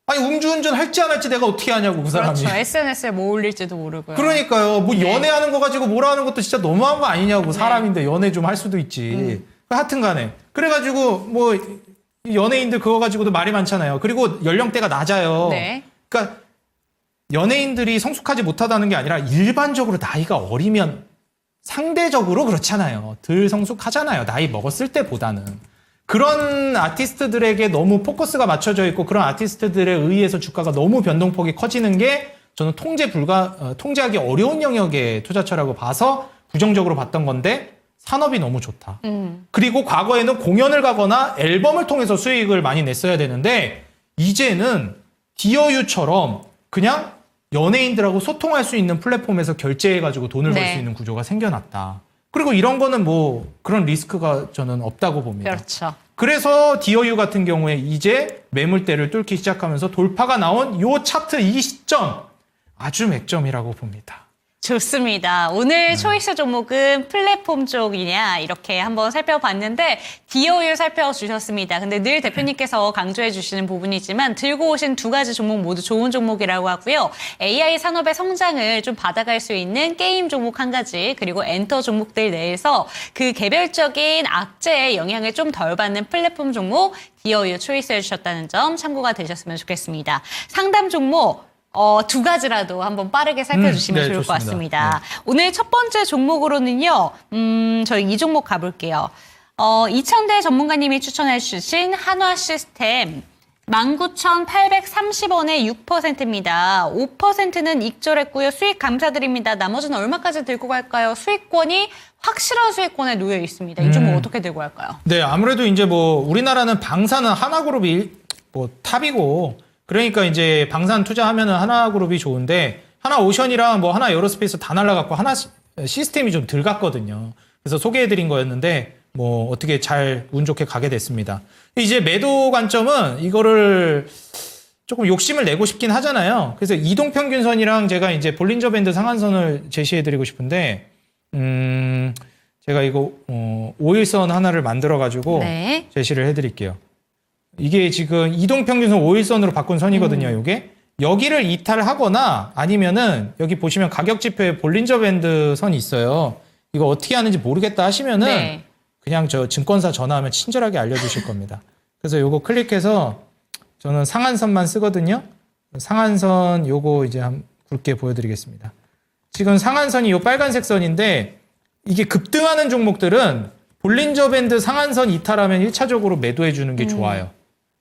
아니 음주운전 할지 안 할지 내가 어떻게 하냐고 그 사람이. 그렇죠. SNS에 뭐 올릴지도 모르고요. 그러니까요. 뭐 네. 연애하는 거 가지고 뭐라 하는 것도 진짜 너무한 거 아니냐고. 사람인데 연애 좀 할 수도 있지. 하여튼 간에. 그래가지고 뭐 연예인들 그거 가지고도 말이 많잖아요. 그리고 연령대가 낮아요. 네. 그러니까 연예인들이 성숙하지 못하다는 게 아니라 일반적으로 나이가 어리면 상대적으로 그렇잖아요. 덜 성숙하잖아요. 나이 먹었을 때보다는. 그런 아티스트들에게 너무 포커스가 맞춰져 있고 그런 아티스트들에 의해서 주가가 너무 변동폭이 커지는 게 저는 통제하기 어려운 영역의 투자처라고 봐서 부정적으로 봤던 건데 산업이 너무 좋다. 그리고 과거에는 공연을 가거나 앨범을 통해서 수익을 많이 냈어야 되는데 이제는 디어유처럼 그냥 연예인들하고 소통할 수 있는 플랫폼에서 결제해가지고 돈을 벌 네. 수 있는 구조가 생겨났다. 그리고 이런 거는 뭐 그런 리스크가 저는 없다고 봅니다. 그렇죠. 그래서 디어유 같은 경우에 이제 매물대를 뚫기 시작하면서 돌파가 나온 요 차트 이 시점 아주 맥점이라고 봅니다. 좋습니다. 오늘 초이스 종목은 플랫폼 쪽이냐 이렇게 한번 살펴봤는데 디어유 살펴주셨습니다. 근데 늘 대표님께서 강조해 주시는 부분이지만 들고 오신 두 가지 종목 모두 좋은 종목이라고 하고요. AI 산업의 성장을 좀 받아갈 수 있는 게임 종목 한 가지 그리고 엔터 종목들 내에서 그 개별적인 악재의 영향을 좀 덜 받는 플랫폼 종목 디어유 초이스해 주셨다는 점 참고가 되셨으면 좋겠습니다. 상담 종목 두 가지라도 한번 빠르게 살펴주시면 네, 좋을 것 좋습니다. 같습니다. 오늘 첫 번째 종목으로는요, 저희 이 종목 가볼게요. 이천대 전문가님이 추천해 주신 한화 시스템 19,830원에 6%입니다. 5%는 익절했고요. 수익 감사드립니다. 나머지는 얼마까지 들고 갈까요? 수익권이 확실한 수익권에 놓여 있습니다. 이 종목 어떻게 들고 갈까요? 네, 아무래도 이제 뭐 우리나라는 방사는 하나그룹이 뭐 탑이고 그러니까 이제 방산 투자하면은 하나그룹이 좋은데 하나오션이랑 뭐 하나 에어로스페이스 다 날라갔고 하나 시스템이 좀 덜 갔거든요. 그래서 소개해드린 거였는데 뭐 어떻게 잘 운 좋게 가게 됐습니다. 이제 매도 관점은 이거를 조금 욕심을 내고 싶긴 하잖아요. 그래서 이동평균선이랑 제가 이제 볼린저 밴드 상한선을 제시해드리고 싶은데 제가 이거 5일선 하나를 만들어가지고 네. 제시를 해드릴게요. 이게 지금 이동평균선 5일선으로 바꾼 선이거든요, 요게. 여기를 이탈하거나 아니면은 여기 보시면 가격지표에 볼린저 밴드 선이 있어요. 이거 어떻게 하는지 모르겠다 하시면은 네. 그냥 저 증권사 전화하면 친절하게 알려주실 겁니다. 그래서 요거 클릭해서 저는 상한선만 쓰거든요. 상한선 요거 이제 한번 굵게 보여드리겠습니다. 지금 상한선이 요 빨간색 선인데 이게 급등하는 종목들은 볼린저 밴드 상한선 이탈하면 1차적으로 매도해 주는 게 좋아요.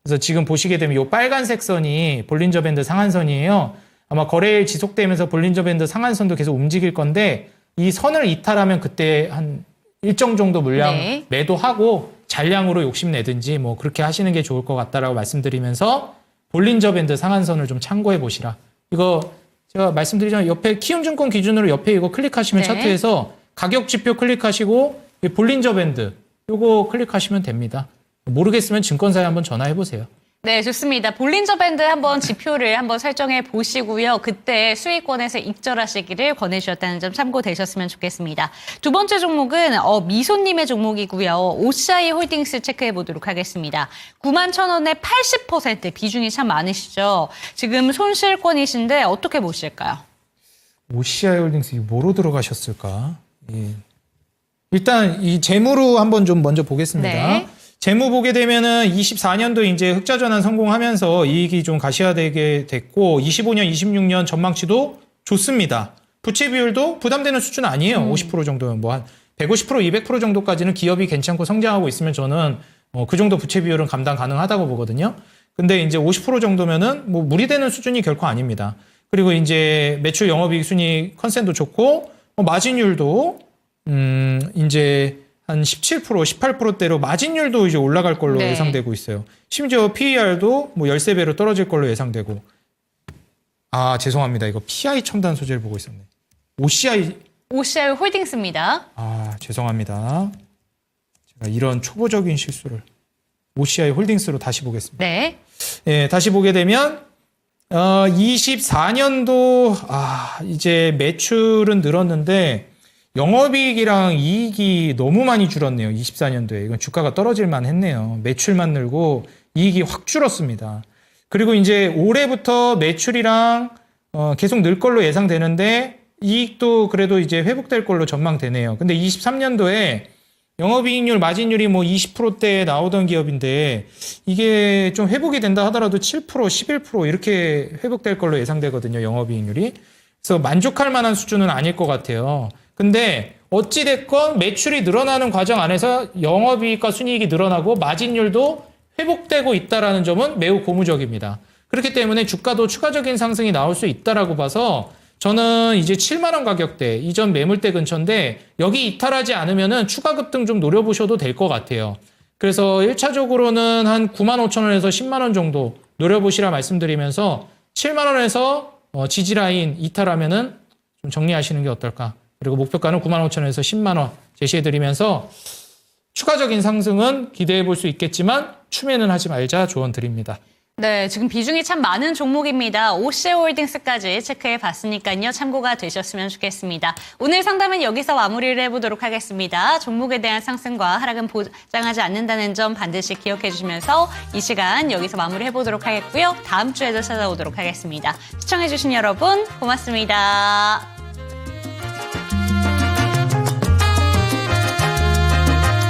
그래서 지금 보시게 되면 이 빨간색 선이 볼린저 밴드 상한선이에요. 아마 거래일 지속되면서 볼린저 밴드 상한선도 계속 움직일 건데 이 선을 이탈하면 그때 한 일정 정도 물량 네. 매도하고 잔량으로 욕심내든지 뭐 그렇게 하시는 게 좋을 것 같다라고 말씀드리면서 볼린저 밴드 상한선을 좀 참고해 보시라. 이거 제가 말씀드리자면 옆에 키움증권 기준으로 옆에 이거 클릭하시면 네. 차트에서 가격 지표 클릭하시고 이 볼린저 밴드 요거 클릭하시면 됩니다. 모르겠으면 증권사에 한번 전화해 보세요. 네, 좋습니다. 볼린저 밴드 한번 지표를 한번 설정해 보시고요. 그때 수익권에서 익절하시기를 권해주셨다는 점 참고되셨으면 좋겠습니다. 두 번째 종목은 미소님의 종목이고요. OCI 홀딩스 체크해 보도록 하겠습니다. 91,000원에 80% 비중이 참 많으시죠. 지금 손실권이신데 어떻게 보실까요? OCI 홀딩스 이거 뭐로 들어가셨을까? 예. 일단 이 재무로 한번 좀 먼저 보겠습니다. 네. 재무 보게 되면은 24년도 이제 흑자 전환 성공하면서 이익이 좀 가시화되게 됐고 25년, 26년 전망치도 좋습니다. 부채 비율도 부담되는 수준 아니에요. 50% 정도면 뭐 한 150%, 200% 정도까지는 기업이 괜찮고 성장하고 있으면 저는 그 정도 부채 비율은 감당 가능하다고 보거든요. 근데 이제 50% 정도면은 뭐 무리되는 수준이 결코 아닙니다. 그리고 이제 매출 영업이익 순위 컨센도 좋고 마진율도 이제 한 17%, 18%대로 마진율도 이제 올라갈 걸로 네. 예상되고 있어요. 심지어 PER도 뭐 13배로 떨어질 걸로 예상되고. 아, 죄송합니다. 이거 PI 첨단 소재를 보고 있었네. OCI OCI 홀딩스입니다. 아, 죄송합니다. 제가 이런 초보적인 실수를 OCI 홀딩스로 다시 보겠습니다. 네. 예, 다시 보게 되면 24년도 이제 매출은 늘었는데 영업이익이랑 이익이 너무 많이 줄었네요. 24년도에. 이건 주가가 떨어질 만했네요. 매출만 늘고 이익이 확 줄었습니다. 그리고 이제 올해부터 매출이랑 계속 늘 걸로 예상되는데 이익도 그래도 이제 회복될 걸로 전망되네요. 근데 23년도에 영업이익률, 마진율이 뭐 20%대에 나오던 기업인데 이게 좀 회복이 된다 하더라도 7%, 11% 이렇게 회복될 걸로 예상되거든요. 영업이익률이. 그래서 만족할 만한 수준은 아닐 것 같아요. 근데 어찌됐건 매출이 늘어나는 과정 안에서 영업이익과 순이익이 늘어나고 마진율도 회복되고 있다는 점은 매우 고무적입니다. 그렇기 때문에 주가도 추가적인 상승이 나올 수 있다라고 봐서 저는 이제 7만 원 가격대, 이전 매물대 근처인데 여기 이탈하지 않으면은 추가 급등 좀 노려보셔도 될 것 같아요. 그래서 1차적으로는 한 9만 5천 원에서 10만 원 정도 노려보시라 말씀드리면서 7만 원에서 지지라인 이탈하면은 좀 정리하시는 게 어떨까. 그리고 목표가는 9만 5천 원에서 10만 원 제시해드리면서 추가적인 상승은 기대해 볼 수 있겠지만 추매는 하지 말자 조언 드립니다. 네, 지금 비중이 참 많은 종목입니다. OCI 홀딩스까지 체크해 봤으니까요. 참고가 되셨으면 좋겠습니다. 오늘 상담은 여기서 마무리를 해보도록 하겠습니다. 종목에 대한 상승과 하락은 보장하지 않는다는 점 반드시 기억해 주시면서 이 시간 여기서 마무리 해보도록 하겠고요. 다음 주에도 찾아오도록 하겠습니다. 시청해 주신 여러분 고맙습니다.